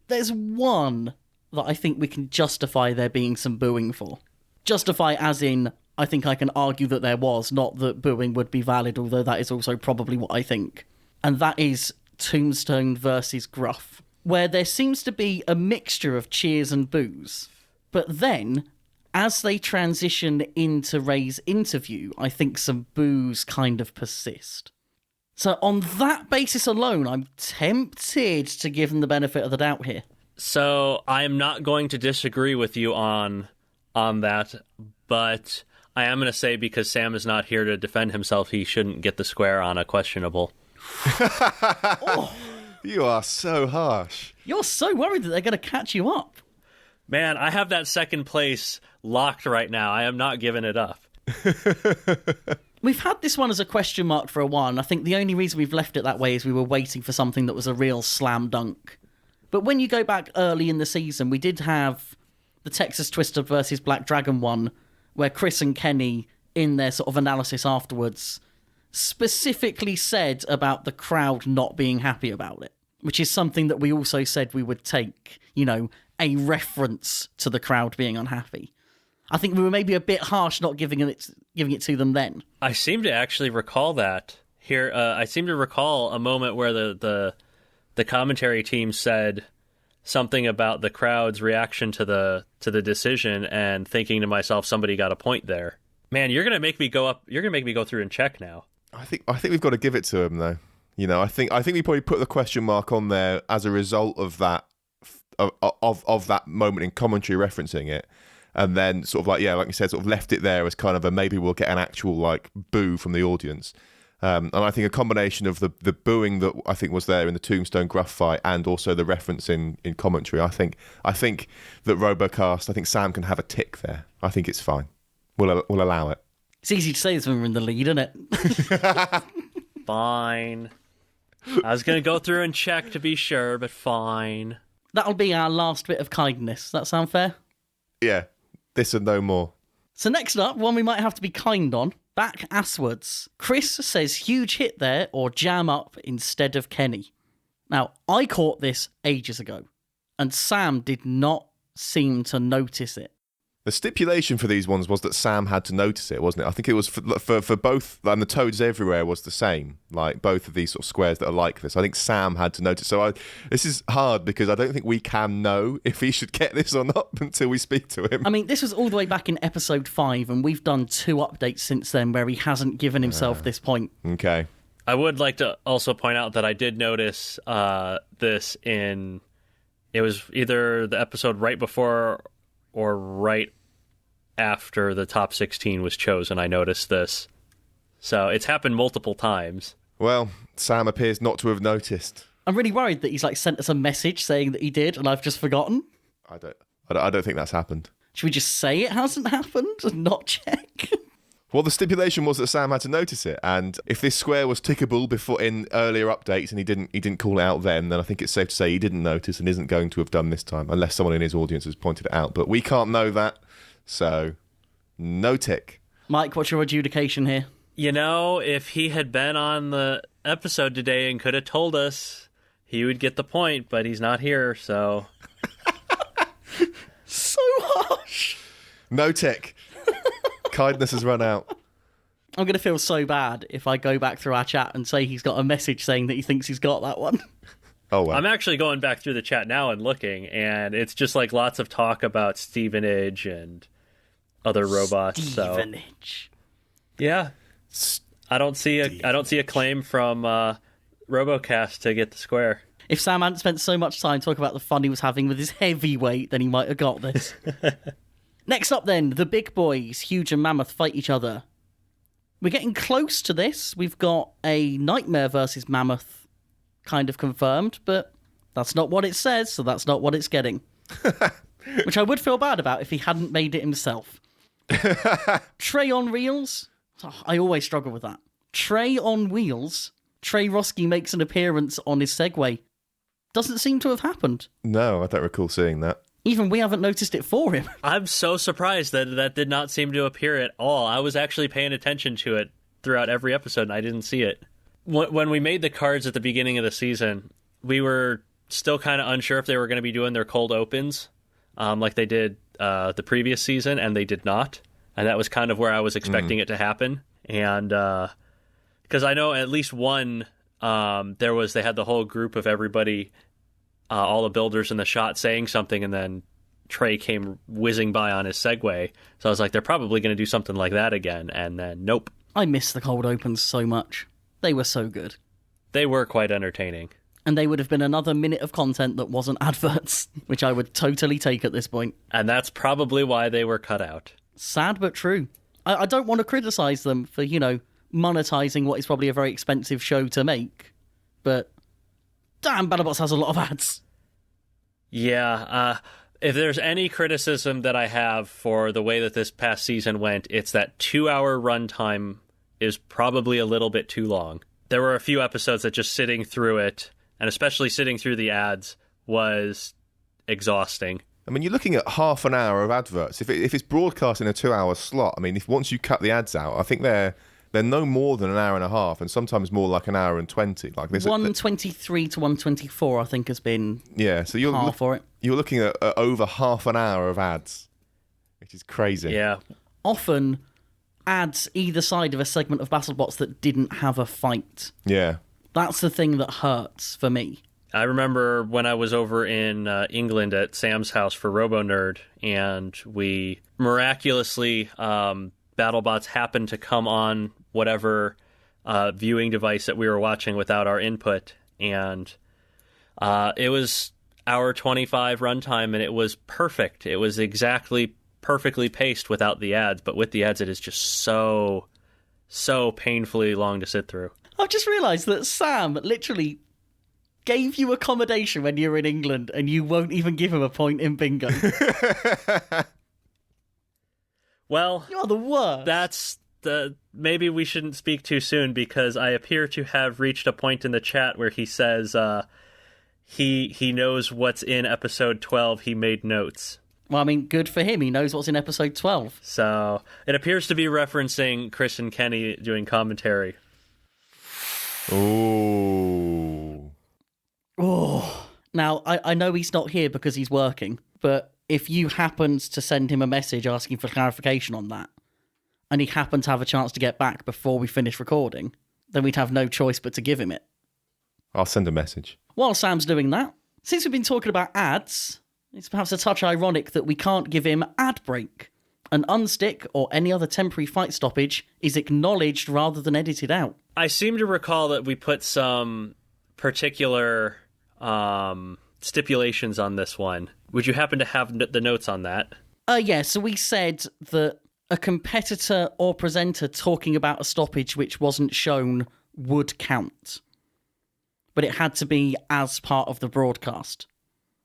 There's one that I think we can justify there being some booing for. Justify as in, I think I can argue that there was, not that booing would be valid, although that is also probably what I think. And that is Tombstone versus Gruff, where there seems to be a mixture of cheers and boos. But then, as they transition into Ray's interview, I think some boos kind of persist. So on that basis alone, I'm tempted to give them the benefit of the doubt here. So I'm not going to disagree with you on that, but I am going to say because Sam is not here to defend himself, he shouldn't get the square on a questionable. Oh. You are so harsh. You're so worried that they're going to catch you up. Man, I have that second place locked right now. I am not giving it up. We've had this one as a question mark for a while, and I think the only reason we've left it that way is we were waiting for something that was a real slam dunk. But when you go back early in the season, we did have the Texas Twister versus Black Dragon one, where Chris and Kenny, in their sort of analysis afterwards, specifically said about the crowd not being happy about it, which is something that we also said we would take, you know, a reference to the crowd being unhappy. I think we were maybe a bit harsh not giving it to them then. I seem to actually recall that here. I seem to recall a moment where the commentary team said something about the crowd's reaction to the decision, and thinking to myself, somebody got a point there. Man, you're gonna make me go up. You're gonna make me go through and check now. I think we've got to give it to him though. You know, I think we probably put the question mark on there as a result of that of that moment in commentary referencing it, and then sort of like you said, sort of left it there as kind of a maybe we'll get an actual like boo from the audience. And I think a combination of the booing that I think was there in the Tombstone Gruff fight and also the reference in commentary, I think that Robocast, I think Sam can have a tick there. I think it's fine. We'll allow it. It's easy to say this when we're in the lead, isn't it? Fine. I was going to go through and check to be sure, but fine. That'll be our last bit of kindness. That sound fair? Yeah, this and no more. So next up, one we might have to be kind on. Back asswards. Chris says huge hit there or jam up instead of Kenny. Now, I caught this ages ago, and Sam did not seem to notice it. The stipulation for these ones was that Sam had to notice it, wasn't it? I think it was for both, and the Toads Everywhere was the same, like both of these sort of squares that are like this. I think Sam had to notice. So this is hard because I don't think we can know if he should get this or not until we speak to him. I mean, this was all the way back in episode 5, and we've done 2 updates since then where he hasn't given himself this point. Okay. I would like to also point out that I did notice this in... It was either the episode right before or right after the top 16 was chosen, I noticed this. So it's happened multiple times. Well, Sam appears not to have noticed. I'm really worried that he's sent us a message saying that he did, and I've just forgotten. I don't think that's happened. Should we just say it hasn't happened and not check? Well, the stipulation was that Sam had to notice it, and if this square was tickable before in earlier updates and he didn't call it out then I think it's safe to say he didn't notice and isn't going to have done this time, unless someone in his audience has pointed it out. But we can't know that, so no tick. Mike, what's your adjudication here? If he had been on the episode today and could have told us, he would get the point, but he's not here, so... So harsh! No tick. Kindness has run out. I'm going to feel so bad if I go back through our chat and say he's got a message saying that he thinks he's got that one. Oh, well. I'm actually going back through the chat now and looking, and it's just lots of talk about Stevenage and other robots. Stevenage. So, yeah. I don't see a claim from Robocast to get the square. If Sam hadn't spent so much time talking about the fun he was having with his heavyweight, then he might have got this. Next up then, the big boys, Huge and Mammoth, fight each other. We're getting close to this. We've got a Nightmare versus Mammoth kind of confirmed, but that's not what it says, so that's not what it's getting. Which I would feel bad about if he hadn't made it himself. Trey on Reels? Oh, I always struggle with that. Trey on Wheels? Trey Roski makes an appearance on his Segway. Doesn't seem to have happened. No, I don't recall seeing that. Even we haven't noticed it for him. I'm so surprised that did not seem to appear at all. I was actually paying attention to it throughout every episode, and I didn't see it. When we made the cards at the beginning of the season, we were still kind of unsure if they were going to be doing their cold opens like they did the previous season, and they did not. And that was kind of where I was expecting it to happen. And because I know at least one, they had the whole group of everybody, all the builders in the shot saying something, and then Trey came whizzing by on his Segway. So I was like, they're probably going to do something like that again. And then, nope. I miss the cold opens so much. They were so good. They were quite entertaining. And they would have been another minute of content that wasn't adverts, which I would totally take at this point. And that's probably why they were cut out. Sad but true. I don't want to criticise them for, monetising what is probably a very expensive show to make. But, damn, BattleBots has a lot of ads. Yeah, if there's any criticism that I have for the way that this past season went, it's that 2-hour runtime is probably a little bit too long. There were a few episodes that just sitting through it, and especially sitting through the ads, was exhausting. I mean, you're looking at half an hour of adverts. If it's broadcast in a 2-hour slot, I mean, if once you cut the ads out, I think they're no more than an hour and a half, and sometimes more like an hour and 20. Like this, 123 to 124, I think, has been so you're half for it. You're looking at over half an hour of ads, which is crazy. Yeah. Often ads either side of a segment of BattleBots that didn't have a fight. Yeah. That's the thing that hurts for me. I remember when I was over in England at Sam's house for RoboNerd, and we miraculously, BattleBots happened to come on whatever viewing device that we were watching without our input, and it was hour 25 runtime, and it was perfect. It was exactly perfectly paced without the ads, but with the ads, it is just so painfully long to sit through. I've just realised that Sam literally gave you accommodation when you were in England, and you won't even give him a point in bingo. Well, you're the worst. Maybe we shouldn't speak too soon, because I appear to have reached a point in the chat where he says he knows what's in episode 12. He made notes. Well, I mean, good for him. He knows what's in episode 12. So it appears to be referencing Chris and Kenny doing commentary. Ooh. Oh. Now, I know he's not here because he's working, but if you happened to send him a message asking for clarification on that, and he happened to have a chance to get back before we finish recording, then we'd have no choice but to give him it. I'll send a message. While Sam's doing that, since we've been talking about ads, it's perhaps a touch ironic that we can't give him ad break. An unstick or any other temporary fight stoppage is acknowledged rather than edited out. I seem to recall that we put some particular stipulations on this one. Would you happen to have the notes on that? Yeah, so we said that a competitor or presenter talking about a stoppage which wasn't shown would count. But it had to be as part of the broadcast.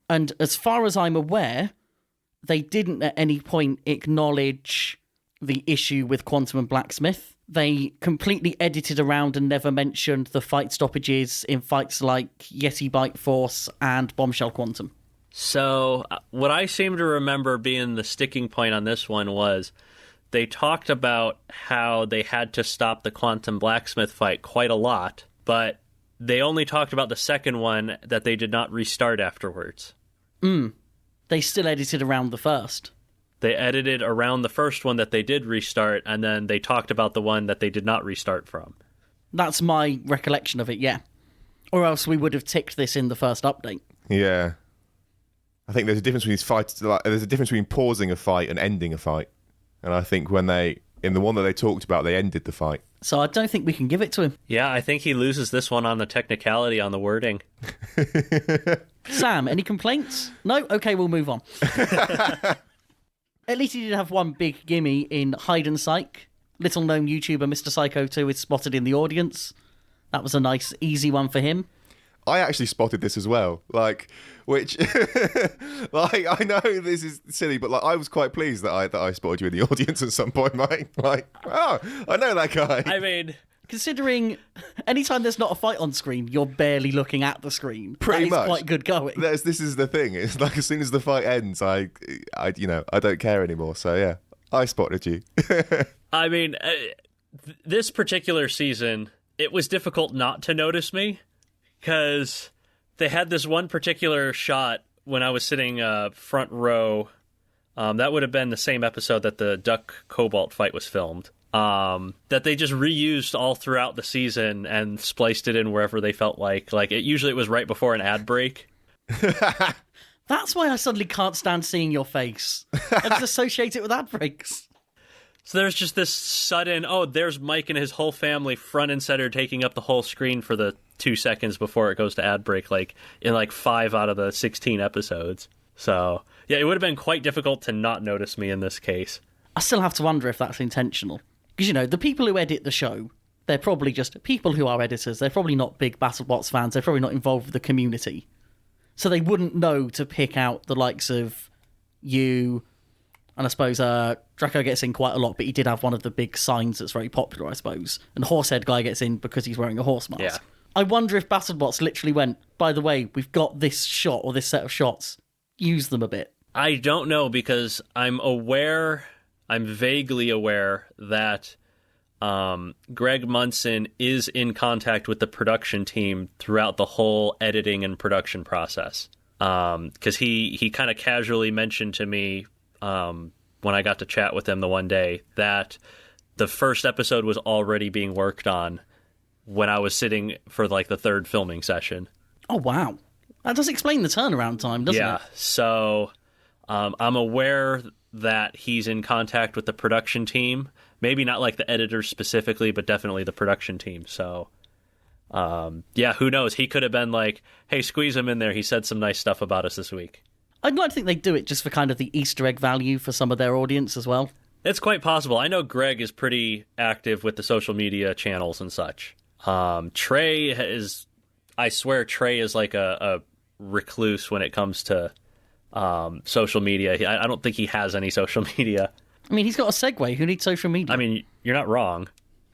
And as far as I'm aware, they didn't at any point acknowledge the issue with Quantum and Blacksmith. They completely edited around and never mentioned the fight stoppages in fights like Yeti Bite Force and Bombshell Quantum. So what I seem to remember being the sticking point on this one was they talked about how they had to stop the Quantum Blacksmith fight quite a lot, but they only talked about the second one that they did not restart afterwards. They still edited around the first. They edited around the first one that they did restart, and then they talked about the one that they did not restart from. That's my recollection of it, yeah. Or else we would have ticked this in the first update. Yeah. I think there's a difference between these fights. There's a difference between pausing a fight and ending a fight. And I think when in the one that they talked about, they ended the fight. So I don't think we can give it to him. Yeah, I think he loses this one on the technicality on the wording. Sam, any complaints? No? Okay, we'll move on. At least he did have one big gimme in Hide and Psych. Little known YouTuber Mr. Psycho 2 is spotted in the audience. That was a nice, easy one for him. I actually spotted this as well, which, I know this is silly, but I was quite pleased that I spotted you in the audience at some point, mate. Oh, I know that guy. I mean, considering anytime there's not a fight on screen, you're barely looking at the screen. Pretty much, quite good going. This is the thing. It's like as soon as the fight ends, I don't care anymore. So yeah, I spotted you. I mean, this particular season, it was difficult not to notice me. Because they had this one particular shot when I was sitting front row. That would have been the same episode that the Duck Cobalt fight was filmed. That they just reused all throughout the season and spliced it in wherever they felt like. Usually it was right before an ad break. That's why I suddenly can't stand seeing your face. I just associate it with ad breaks. So there's just this sudden, there's Mike and his whole family front and center taking up the whole screen for the 2 seconds before it goes to ad break, in 5 out of the 16 episodes. So, yeah, it would have been quite difficult to not notice me in this case. I still have to wonder if that's intentional. Because, the people who edit the show, they're probably just people who are editors. They're probably not big BattleBots fans. They're probably not involved with the community. So they wouldn't know to pick out the likes of you. And I suppose Draco gets in quite a lot, but he did have one of the big signs that's very popular, I suppose. And Horsehead guy gets in because he's wearing a horse mask. Yeah. I wonder if BattleBots literally went, by the way, we've got this shot or this set of shots. Use them a bit. I don't know, because I'm vaguely aware that Greg Munson is in contact with the production team throughout the whole editing and production process. Because he kind of casually mentioned to me when I got to chat with him the one day that the first episode was already being worked on when I was sitting for the third filming session. Oh, wow. That does explain the turnaround time, doesn't it? Yeah, so I'm aware that he's in contact with the production team. Maybe not the editors specifically, but definitely the production team. So, who knows? He could have been hey, squeeze him in there. He said some nice stuff about us this week. I'd like to think they do it just for kind of the Easter egg value for some of their audience as well. It's quite possible. I know Greg is pretty active with the social media channels and such. Trey is, I swear Trey is a recluse when it comes to social media. I don't think he has any social media. I mean, he's got a Segway. Who needs social media? I mean, you're not wrong.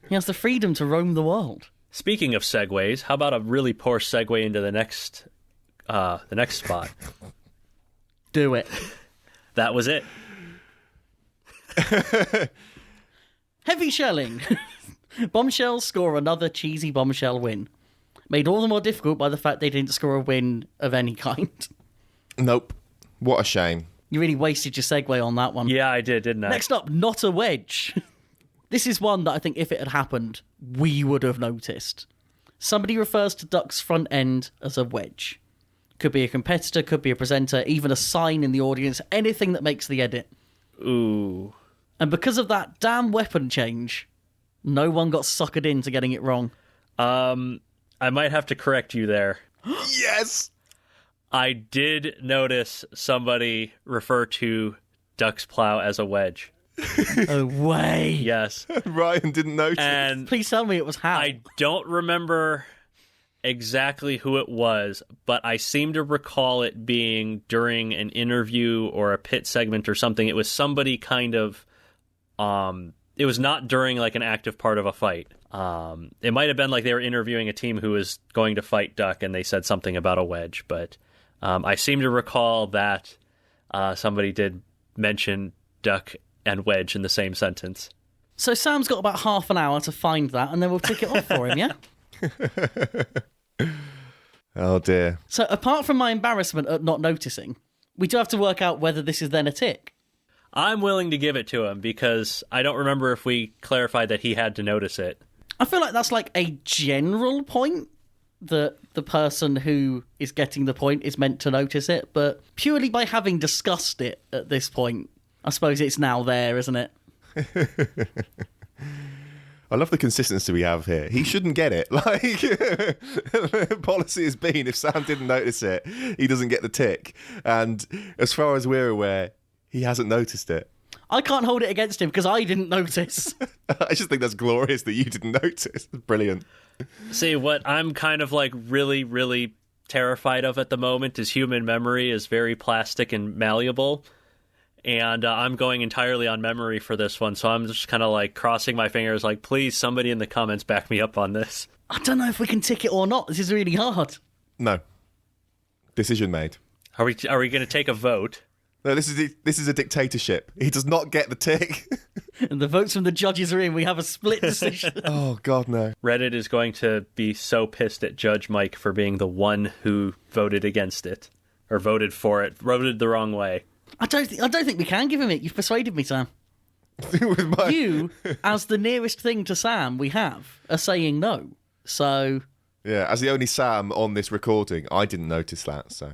He has the freedom to roam the world. Speaking of segues, how about a really poor segue into the next spot. Do it. That was it. Heavy shelling. Bombshells score another cheesy bombshell win. Made all the more difficult by the fact they didn't score a win of any kind. Nope. What a shame. You really wasted your segue on that one. Yeah, I did, didn't I? Next up, not a wedge. This is one that I think if it had happened, we would have noticed. Somebody refers to Duck's front end as a wedge. Could be a competitor, could be a presenter, even a sign in the audience, anything that makes the edit. Ooh. And because of that damn weapon change, no one got suckered into getting it wrong. I might have to correct you there. Yes! I did notice somebody refer to Duck's plow as a wedge. No way. Yes. Ryan didn't notice. And Please tell me it was how. I don't remember exactly who it was, but I seem to recall it being during an interview or a pit segment or something. It was somebody kind of... it was not during like an active part of a fight. It might have been like they were interviewing a team who was going to fight Duck and they said something about a wedge, but I seem to recall that somebody did mention Duck and wedge in the same sentence. So Sam's got about half an hour to find that, and then we'll tick it off for him, yeah? Oh dear. So apart from my embarrassment at not noticing, we do have to work out whether this is then a tick. I'm willing to give it to him because I don't remember if we clarified that he had to notice it. I feel like that's like a general point, that the person who is getting the point is meant to notice it, but purely by having discussed it at this point, I suppose it's now there, isn't it? I love the consistency we have here. He shouldn't get it. Like, policy has been, if Sam didn't notice it, he doesn't get the tick. And as far as we're aware, he hasn't noticed it. I can't hold it against him because I didn't notice. I just think that's glorious that you didn't notice. Brilliant. See, what I'm kind of like really, really terrified of at the moment is human memory is very plastic and malleable. And I'm going entirely on memory for this one, so I'm just kind of like crossing my fingers like, please, somebody in the comments back me up on this. I don't know if we can tick it or not. This is really hard. No. Decision made. Are we going to take a vote? No, this is a dictatorship. He does not get the tick. And the votes from the judges are in. We have a split decision. Oh, God, no. Reddit is going to be so pissed at Judge Mike for being the one who voted against it, or voted for it, voted the wrong way. I don't think we can give him it. You've persuaded me, Sam. You, as the nearest thing to Sam we have, are saying no. So... Yeah, as the only Sam on this recording, I didn't notice that, so...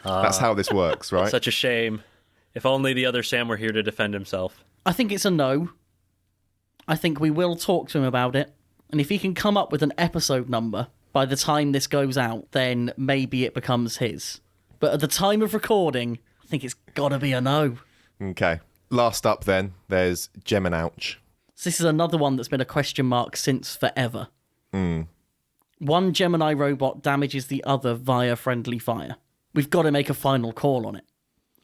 That's how this works, right? Such a shame. If only the other Sam were here to defend himself. I think it's a no. I think we will talk to him about it. And if he can come up with an episode number by the time this goes out, then maybe it becomes his. But at the time of recording, I think it's got to be a no. Okay. Last up, then, there's Gem and Ouch. So this is another one that's been a question mark since forever. One Gemini robot damages the other via friendly fire. We've got to make a final call on it.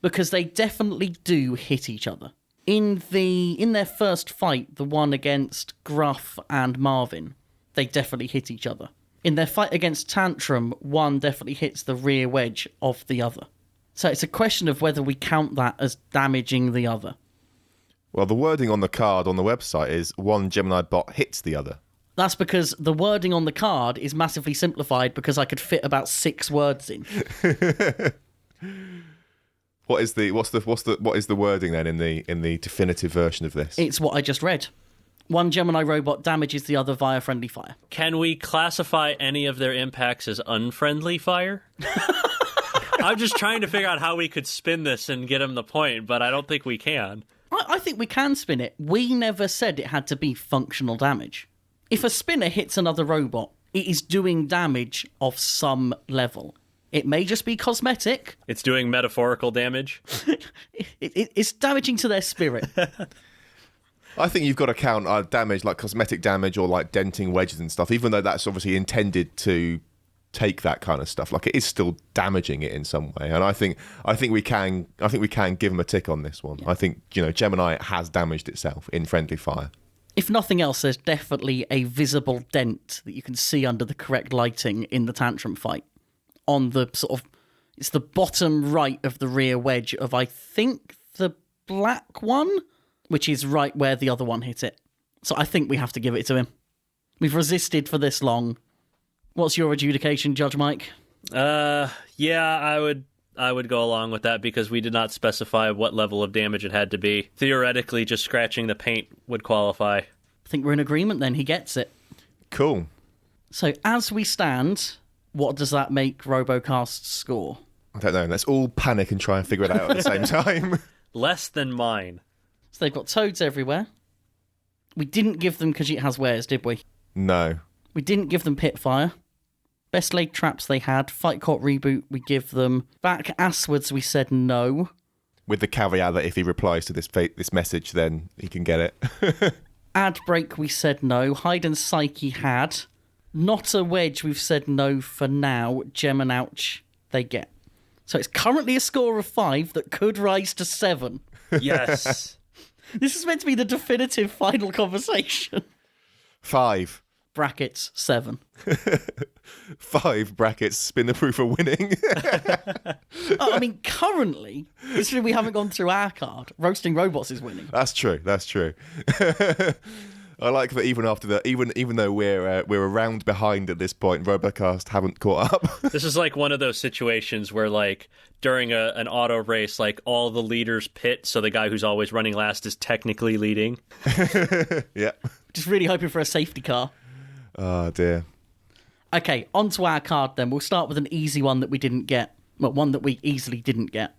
Because they definitely do hit each other. In their first fight, the one against Gruff and Marvin, they definitely hit each other. In their fight against Tantrum, one definitely hits the rear wedge of the other. So it's a question of whether we count that as damaging the other. Well, the wording on the card on the website is one Gemini bot hits the other. That's because the wording on the card is massively simplified because I could fit about 6 words in. What is the wording then in the definitive version of this? It's what I just read. One Gemini robot damages the other via friendly fire. Can we classify any of their impacts as unfriendly fire? I'm just trying to figure out how we could spin this and get him the point, but I don't think we can. I think we can spin it. We never said it had to be functional damage. If a spinner hits another robot, it is doing damage of some level. It may just be cosmetic. It's doing metaphorical damage. It's damaging to their spirit. I think you've got to count damage like cosmetic damage or like denting wedges and stuff, even though that's obviously intended to take that kind of stuff. Like, it is still damaging it in some way. And I think we can give them a tick on this one. Yeah. I think, Gemini has damaged itself in friendly fire. If nothing else, there's definitely a visible dent that you can see under the correct lighting in the Tantrum fight. on the sort of... It's the bottom right of the rear wedge of, I think, the black one, which is right where the other one hit it. So I think we have to give it to him. We've resisted for this long. What's your adjudication, Judge Mike? Yeah, I would go along with that because we did not specify what level of damage it had to be. Theoretically, just scratching the paint would qualify. I think we're in agreement then. He gets it. Cool. So as we stand, what does that make Robocast's score? I don't know. Let's all panic and try and figure it out at the same time. Less than mine. So they've got toads everywhere. We didn't give them Khajiit Has Wares, did we? No. We didn't give them Pitfire. Best laid traps they had. Fight Court Reboot, we give them. Back Asswards, we said no. With the caveat that if he replies to this message, then he can get it. Ad Break, we said no. Hide and Psyche had. Not a Wedge, we've said no for now. Gem and Ouch, they get. So it's currently a score of 5 that could rise to 7. Yes. This is meant to be the definitive final conversation. 5. Brackets, 7. 5 brackets, Spinnerproof are winning. I mean, currently, considering we haven't gone through our card, Roasting Robots is winning. That's true. I like that even after that, even though we're a round behind at this point, Robocast haven't caught up. This is like one of those situations where, like, during an auto race, like, all the leaders pit, so the guy who's always running last is technically leading. Yeah. Just really hoping for a safety car. Oh, dear. Okay, on to our card then. We'll start with an easy one that we didn't get. Well, one that we easily didn't get,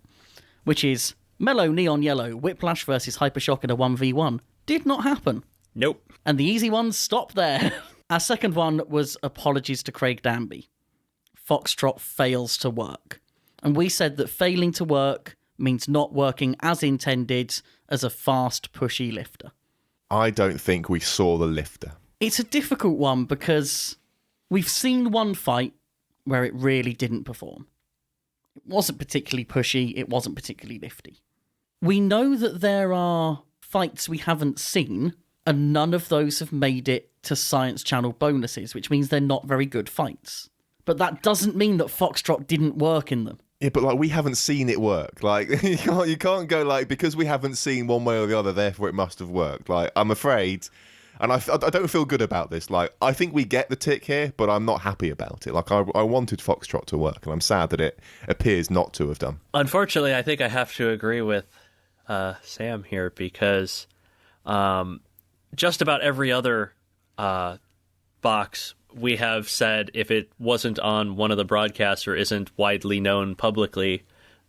which is Mellow Neon Yellow, Whiplash versus Hypershock in a 1v1. Did not happen. Nope. And the easy ones stop there. Our second one was Apologies to Craig Danby. Foxtrot fails to work. And we said that failing to work means not working as intended as a fast, pushy lifter. I don't think we saw the lifter. It's a difficult one because we've seen one fight where it really didn't perform. It wasn't particularly pushy, it wasn't particularly lifty. We know that there are fights we haven't seen, and none of those have made it to Science Channel bonuses, which means they're not very good fights. But that doesn't mean that Foxtrot didn't work in them. Yeah, but like we haven't seen it work. Like you can't go like because we haven't seen one way or the other, therefore it must have worked. Like I'm afraid, and I don't feel good about this. Like I think we get the tick here, but I'm not happy about it. Like I wanted Foxtrot to work, and I'm sad that it appears not to have done. Unfortunately, I think I have to agree with Sam here because just about every other box we have said if it wasn't on one of the broadcasts or isn't widely known publicly,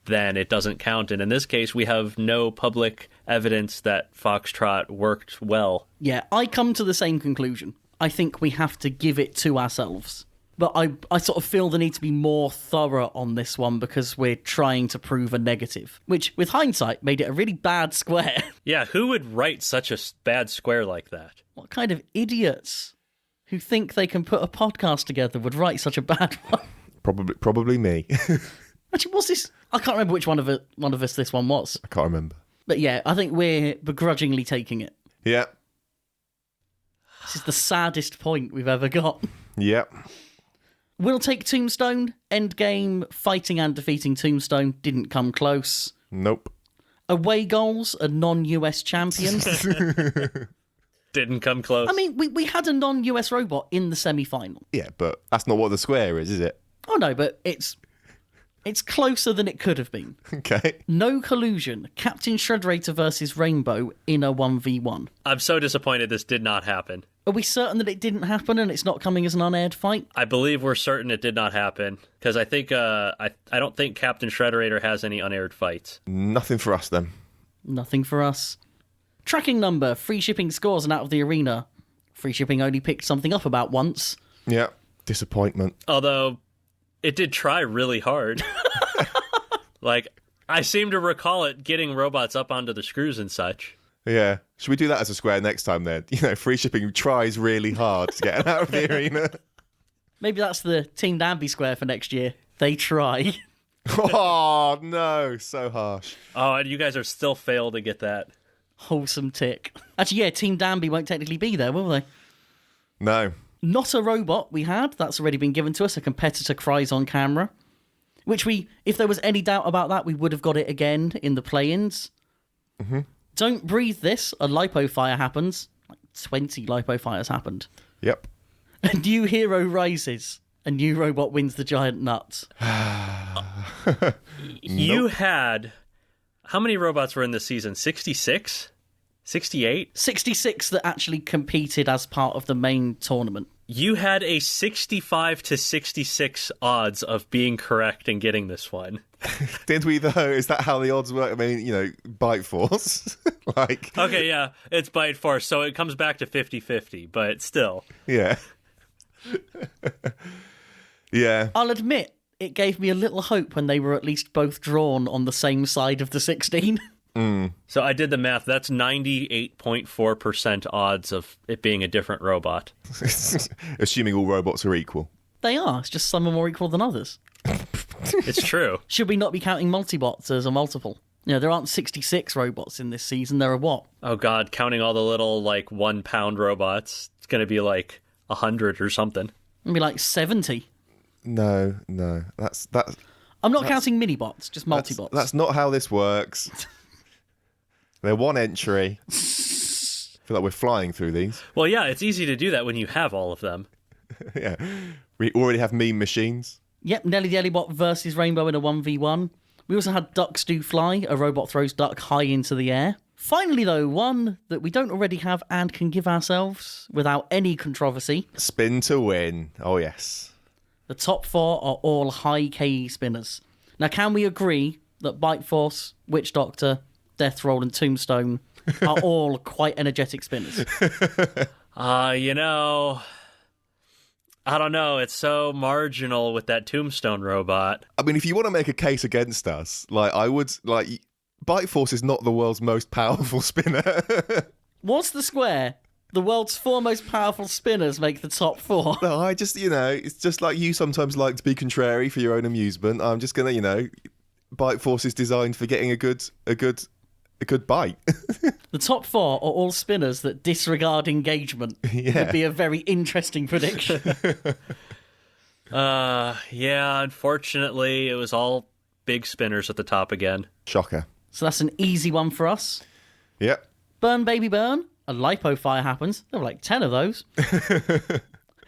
then it doesn't count. And in this case, we have no public evidence that Foxtrot worked well. Yeah, I come to the same conclusion. I think we have to give it to ourselves. But I sort of feel the need to be more thorough on this one because we're trying to prove a negative, which, with hindsight, made it a really bad square. Yeah, who would write such a bad square like that? What kind of idiots who think they can put a podcast together would write such a bad one? Probably me. Actually, what's this? I can't remember which one of us this one was. I can't remember. But yeah, I think we're begrudgingly taking it. Yeah. This is the saddest point we've ever got. Yep. We'll take Tombstone. Endgame, fighting and defeating Tombstone. Didn't come close. Nope. Away goals, a non-US champion. Didn't come close. I mean, we had a non-US robot in the semi-final. Yeah, but that's not what the square is it? Oh no, but it's closer than it could have been. Okay. No collusion. Captain Shredrator versus Rainbow in a 1v1. I'm so disappointed this did not happen. Are we certain that it didn't happen and it's not coming as an unaired fight? I believe we're certain it did not happen because I think I don't think Captain Shredderator has any unaired fights. Nothing for us then. Nothing for us. Tracking number, free shipping scores and out of the arena. Free shipping only picked something up about once. Yeah. Disappointment. Although it did try really hard. Like, I seem to recall it getting robots up onto the screws and such. Yeah. Should we do that as a square next time then? You know, free shipping tries really hard to get out of the arena. Maybe that's the Team Danby square for next year. They try. Oh, no. So harsh. Oh, and you guys are still failed to get that. Wholesome tick. Actually, yeah, Team Danby won't technically be there, will they? No. Not a robot we had. That's already been given to us. A competitor cries on camera. Which if there was any doubt about that, we would have got it again in the play-ins. Mm-hmm. Don't breathe this. A lipo fire happens. Like 20 lipo fires happened. Yep. A new hero rises. A new robot wins the giant nut. You had... How many robots were in this season? 66? 68? 66 that actually competed as part of the main tournament. You had a 65 to 66 odds of being correct and getting this one. Did we, though? Is that how the odds work? I mean, Bite Force. Okay, yeah, it's Bite Force, so it comes back to 50-50, but still. Yeah. Yeah. I'll admit, it gave me a little hope when they were at least both drawn on the same side of the 16. So I did the math. That's 98.4% odds of it being a different robot. Assuming all robots are equal. They are. It's just some are more equal than others. It's true. Should we not be counting multibots as a multiple? There aren't 66 robots in this season. There are what? Oh, God, counting all the little, 1 pound robots, it's going to be 100 or something. It'll be 70. No. That's I'm not counting mini-bots, just multibots. That's not how this works. They're one entry. I feel like we're flying through these. Well, yeah, it's easy to do that when you have all of them. Yeah. We already have meme machines. Yep, Nelly the Ellybot versus Rainbow in a 1v1. We also had Ducks Do Fly. A robot throws duck high into the air. Finally, though, one that we don't already have and can give ourselves without any controversy. Spin to win. Oh, yes. The top 4 are all high KE spinners. Now, can we agree that Bite Force, Witch Doctor, Death Roll and Tombstone are all quite energetic spinners? I don't know. It's so marginal with that Tombstone robot. I mean, if you want to make a case against us, I would, Bite Force is not the world's most powerful spinner. What's the square? The world's 4 most powerful spinners make the top 4. No, I just, it's just like you sometimes like to be contrary for your own amusement. I'm just going to, Bite Force is designed for getting a good bite. The top 4 are all spinners that disregard engagement. Yeah. Would be a very interesting prediction. Yeah, unfortunately, it was all big spinners at the top again. Shocker. So that's an easy one for us. Yep. Burn Baby Burn. A lipo fire happens. There were 10 of those.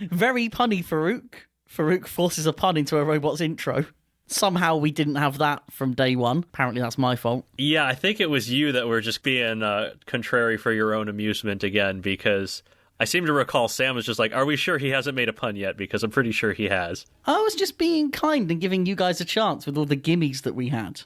Very punny Farouk. Farouk forces a pun into a robot's intro. Somehow we didn't have that from day one. Apparently that's my fault. Yeah, I think it was you that were just being contrary for your own amusement again, because I seem to recall Sam was just like, are we sure he hasn't made a pun yet? Because I'm pretty sure he has. I was just being kind and giving you guys a chance with all the gimmies that we had.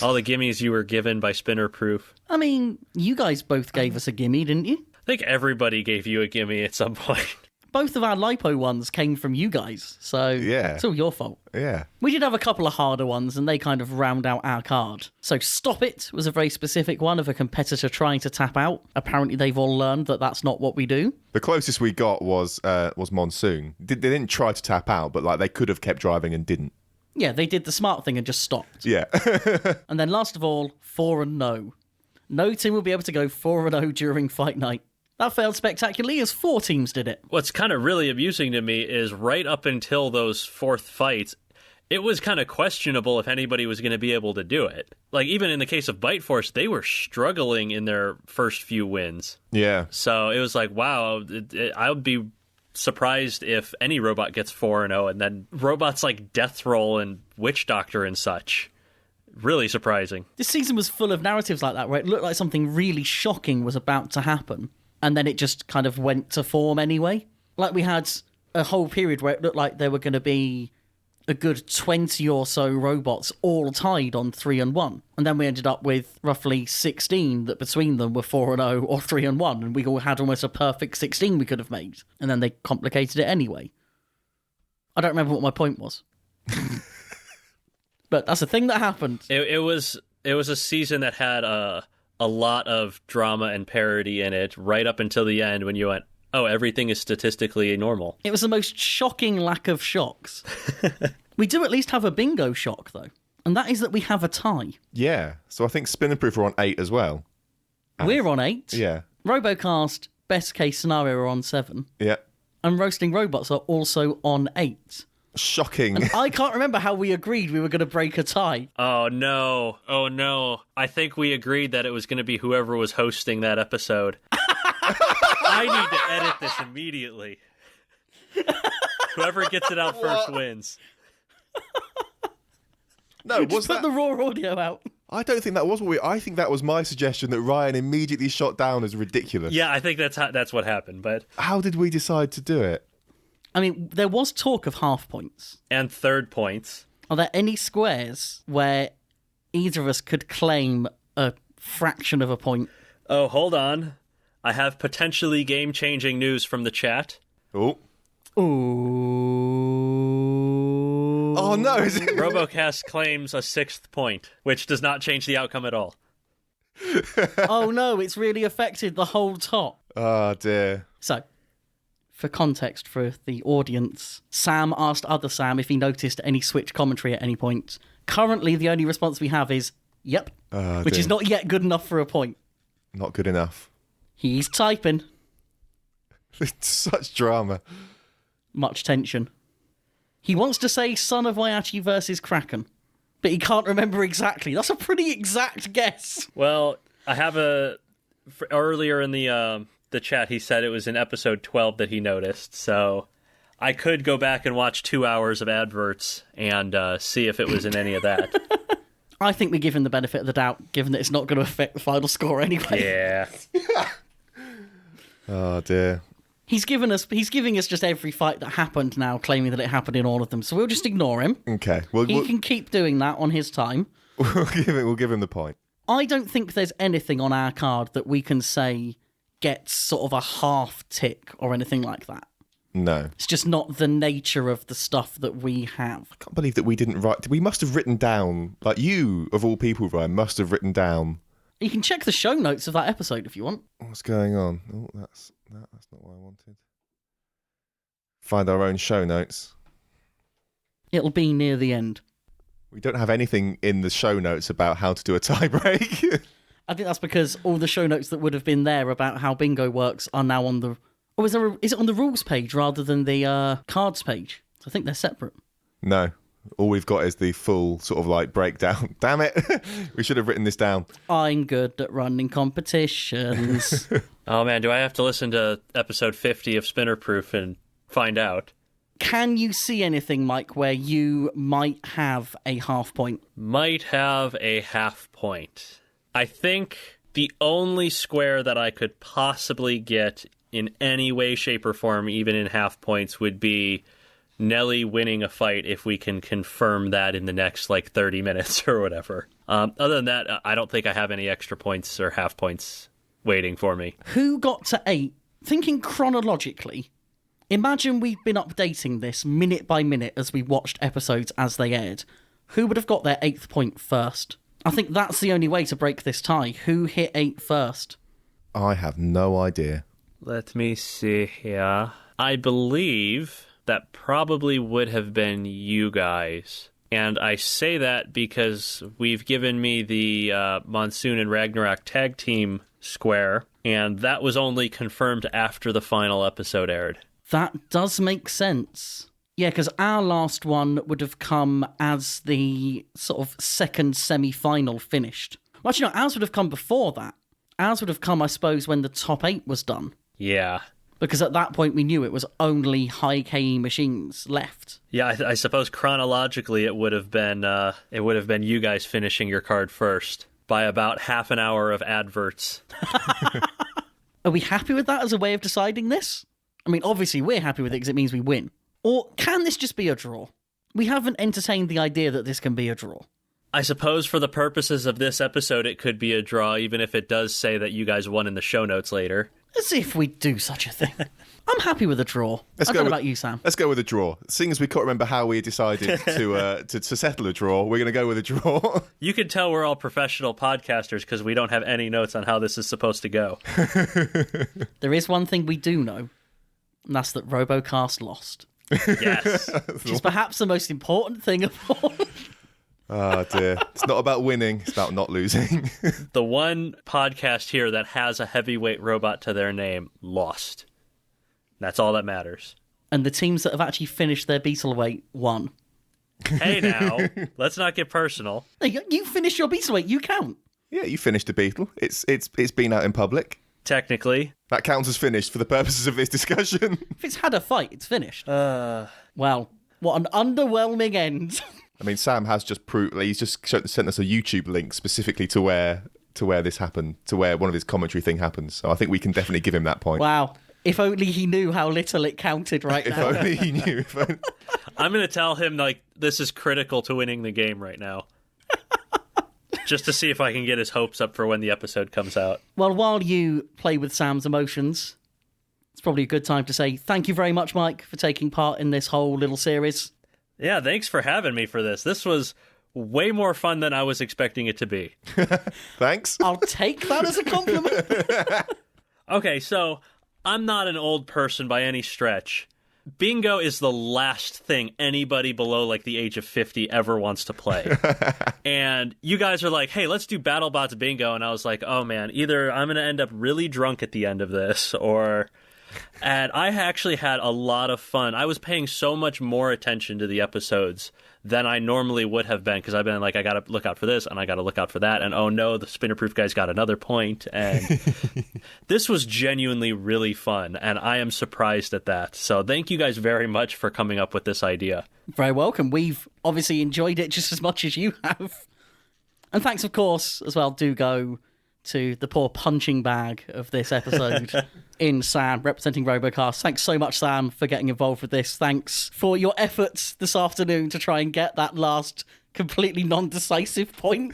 All the gimmies you were given by Spinnerproof. I mean, you guys both gave us a gimme, didn't you? I think everybody gave you a gimme at some point. Both of our lipo ones came from you guys, so Yeah. it's all your fault. Yeah. We did have a couple of harder ones, and they kind of round out our card. So Stop It was a very specific one of a competitor trying to tap out. Apparently they've all learned that that's not what we do. The closest we got was Monsoon. They didn't try to tap out, but they could have kept driving and didn't. Yeah, they did the smart thing and just stopped. Yeah. And then last of all, 4 and no. No team will be able to go 4 and 0 during fight night. That failed spectacularly as 4 teams did it. What's kind of really amusing to me is right up until those 4th fights, it was kind of questionable if anybody was going to be able to do it. Even in the case of Bite Force, they were struggling in their first few wins. Yeah. So it was wow, I would be surprised if any robot gets 4 and 0, and then robots like Death Roll and Witch Doctor and such. Really surprising. This season was full of narratives like that, where it looked like something really shocking was about to happen, and then it just kind of went to form anyway. We had a whole period where it looked like there were going to be a good 20 or so robots all tied on 3 and 1. And then we ended up with roughly 16 that between them were 4 and 0 or 3 and 1. And we all had almost a perfect 16 we could have made. And then they complicated it anyway. I don't remember what my point was. But that's a thing that happened. It was a season that had a lot of drama and parody in it right up until the end when you went, oh, everything is statistically normal. It was the most shocking lack of shocks. We do at least have a bingo shock, though, and that is that we have a tie. Yeah. So I think Spinnerproof are on 8 as well. We're on 8. Yeah. Robocast, best case scenario, are on 7. Yeah. And Roasting Robots are also on 8. Shocking. And I can't remember how we agreed we were going to break a tie. Oh no. I think we agreed that it was going to be whoever was hosting that episode. I need to edit this immediately. Whoever gets it out first wins. No, Just put the raw audio out. I don't think that was I think that was my suggestion that Ryan immediately shot down as ridiculous. Yeah, I think that's what happened, but... How did we decide to do it? I mean, there was talk of half points. And third points. Are there any squares where either of us could claim a fraction of a point? Oh, hold on. I have potentially game-changing news from the chat. Oh. Ooh. Oh, no. Is it... Robocast claims a 6th point, which does not change the outcome at all. Oh, no, it's really affected the whole top. Oh, dear. So, for context for the audience, Sam asked other Sam if he noticed any Switch commentary at any point. Currently, the only response we have is, yep, which is not yet good enough for a point. Not good enough. He's typing. It's such drama. Much tension. He wants to say Son of Waiachi versus Kraken, but he can't remember exactly. That's a pretty exact guess. Well, I have earlier in the chat, he said it was in episode 12 that he noticed, so I could go back and watch 2 hours of adverts and see if it was in any of that. I think we give him the benefit of the doubt, given that it's not going to affect the final score anyway. Yeah. Oh, dear. He's giving us just every fight that happened now, claiming that it happened in all of them. So we'll just ignore him. Okay. He can keep doing that on his time. We'll give him the point. I don't think there's anything on our card that we can say gets sort of a half tick or anything like that. No. It's just not the nature of the stuff that we have. I can't believe that we didn't write... We must have written down... Like, you, of all people, Ryan, must have written down... You can check the show notes of that episode if you want. What's going on? Oh, that's not what I wanted. Find our own show notes. It'll be near the end. We don't have anything in the show notes about how to do a tie break. I think that's because all the show notes that would have been there about how bingo works are now on the... Oh, is it on the rules page rather than the cards page? I think they're separate. No. All we've got is the full sort of like breakdown. Damn it. We should have written this down. I'm good at running competitions. Oh man, do I have to listen to episode 50 of Spinnerproof and find out? Can you see anything, Mike, where you might have a half point? Might have a half point. I think the only square that I could possibly get in any way, shape, or form, even in half points, would be Nelly winning a fight if we can confirm that in the next, 30 minutes or whatever. Other than that, I don't think I have any extra points or half points waiting for me. Who got to 8? Thinking chronologically, imagine we've been updating this minute by minute as we watched episodes as they aired. Who would have got their 8th point first? I think that's the only way to break this tie. Who hit 8 first? I have no idea. Let me see here. I believe that probably would have been you guys. And I say that because we've given me the Monsoon and Ragnarok tag team square, and that was only confirmed after the final episode aired. That does make sense. Yeah, because our last one would have come as the sort of second semi-final finished. Well, actually, no, ours would have come before that. Ours would have come, I suppose, when the top 8 was done. Yeah. Because at that point we knew it was only high KE machines left. Yeah, I suppose chronologically it would have been you guys finishing your card first by about half an hour of adverts. Are we happy with that as a way of deciding this? I mean, obviously we're happy with it because it means we win. Or can this just be a draw? We haven't entertained the idea that this can be a draw. I suppose for the purposes of this episode it could be a draw, even if it does say that you guys won in the show notes later. As if we do such a thing. I'm happy with a draw. I don't know about you, Sam. Let's go with a draw. Seeing as we can't remember how we decided to settle a draw, we're going to go with a draw. You can tell we're all professional podcasters because we don't have any notes on how this is supposed to go. There is one thing we do know, and that's that Robocast lost. Yes. Which is perhaps the most important thing of all. Oh dear. It's not about winning, it's about not losing. The one podcast here that has a heavyweight robot to their name lost. That's all that matters. and the teams that have actually finished their Beetle weight won. Hey now, let's not get personal. You finished your Beetle weight, you count. Yeah, you finished a beetle. It's been out in public. Technically. That counts as finished for the purposes of this discussion. If it's had a fight, it's finished. Well, what an underwhelming end. I mean, Sam has just proved. He's just sent us a YouTube link specifically to where this happened, to where one of his commentary thing happens. So I think we can definitely give him that point. Wow. If only he knew how little it counted right If now. only he knew. I'm going to tell him, like, this is critical to winning the game right now. Just to see if I can get his hopes up for when the episode comes out. Well, while you play with Sam's emotions, it's probably a good time to say thank you very much, Mike, for taking part in this whole little series. Yeah, thanks for having me for this. This was way more fun than I was expecting it to be. Thanks. I'll take that as a compliment. Okay, so I'm not an old person by any stretch. Bingo is the last thing anybody below like the age of 50 ever wants to play. And you guys are like, hey, let's do BattleBots Bingo. And I was like, oh man, either I'm going to end up really drunk at the end of this or... And I actually had a lot of fun. I was paying so much more attention to the episodes than I normally would have been because I've been like, I got to look out for this and I got to look out for that. And oh no, the Spinnerproof guy's got another point. And this was genuinely really fun. And I am surprised at that. So thank you guys very much for coming up with this idea. Very welcome. We've obviously enjoyed it just as much as you have. And thanks, of course, as well, do go to the poor punching bag of this episode in Sam, representing Robocast. Thanks so much, Sam, for getting involved with this. Thanks for your efforts this afternoon to try and get that last completely non-decisive point.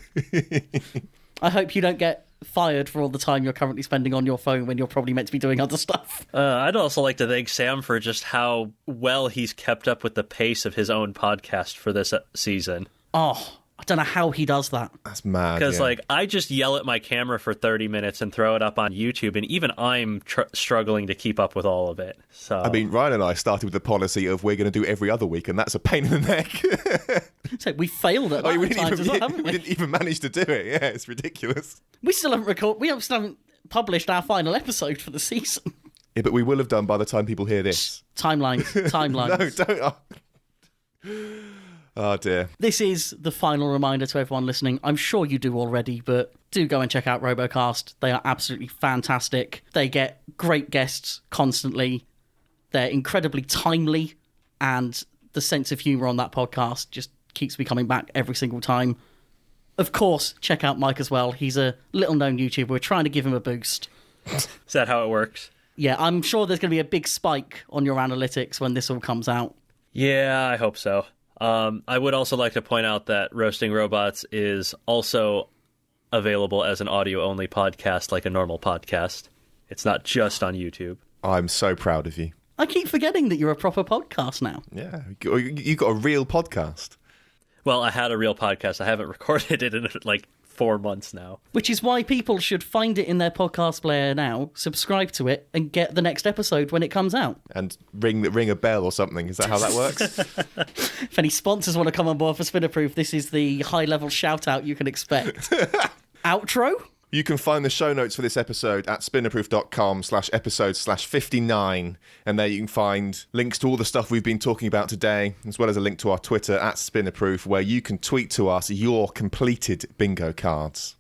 I hope you don't get fired for all the time you're currently spending on your phone when you're probably meant to be doing other stuff. I'd also like to thank Sam for just how well he's kept up with the pace of his own podcast for this season. Oh, I don't know how he does that. That's mad. Because, yeah. like, I just yell at my camera for 30 minutes and throw it up on YouTube, and even I'm struggling to keep up with all of it. So, I mean, Ryan and I started with the policy of we're going to do every other week, and that's a pain in the neck. So we failed at that we times as well, haven't we? didn't even manage to do it. Yeah, it's ridiculous. We still haven't still haven't published our final episode for the season. Yeah, but we will have done by the time people hear this. Timelines. No, don't. Oh, dear. This is the final reminder to everyone listening. I'm sure you do already, but do go and check out Robocast. They are absolutely fantastic. They get great guests constantly. They're incredibly timely, and the sense of humour on that podcast just keeps me coming back every single time. Of course, check out Mike as well. He's a little-known YouTuber. We're trying to give him a boost. is that how it works? Yeah, I'm sure there's going to be a big spike on your analytics when this all comes out. Yeah, I hope so. I would also like to point out that Roasting Robots is also available as an audio-only podcast, like a normal podcast. It's not just on YouTube. I'm so proud of you. I keep forgetting that you're a proper podcast now. Yeah, you got a real podcast. Well, I had a real podcast. I haven't recorded it in like 4 months now. Which is why people should find it in their podcast player now, subscribe to it, and get the next episode when it comes out. And ring a bell or something. Is that how that works? If any sponsors want to come on board for Spinnerproof, this is the high-level shout-out you can expect. Outro? You can find the show notes for this episode at spinnerproof.com/episode/59. And there you can find links to all the stuff we've been talking about today, as well as a link to our Twitter at Spinnerproof, where you can tweet to us your completed bingo cards.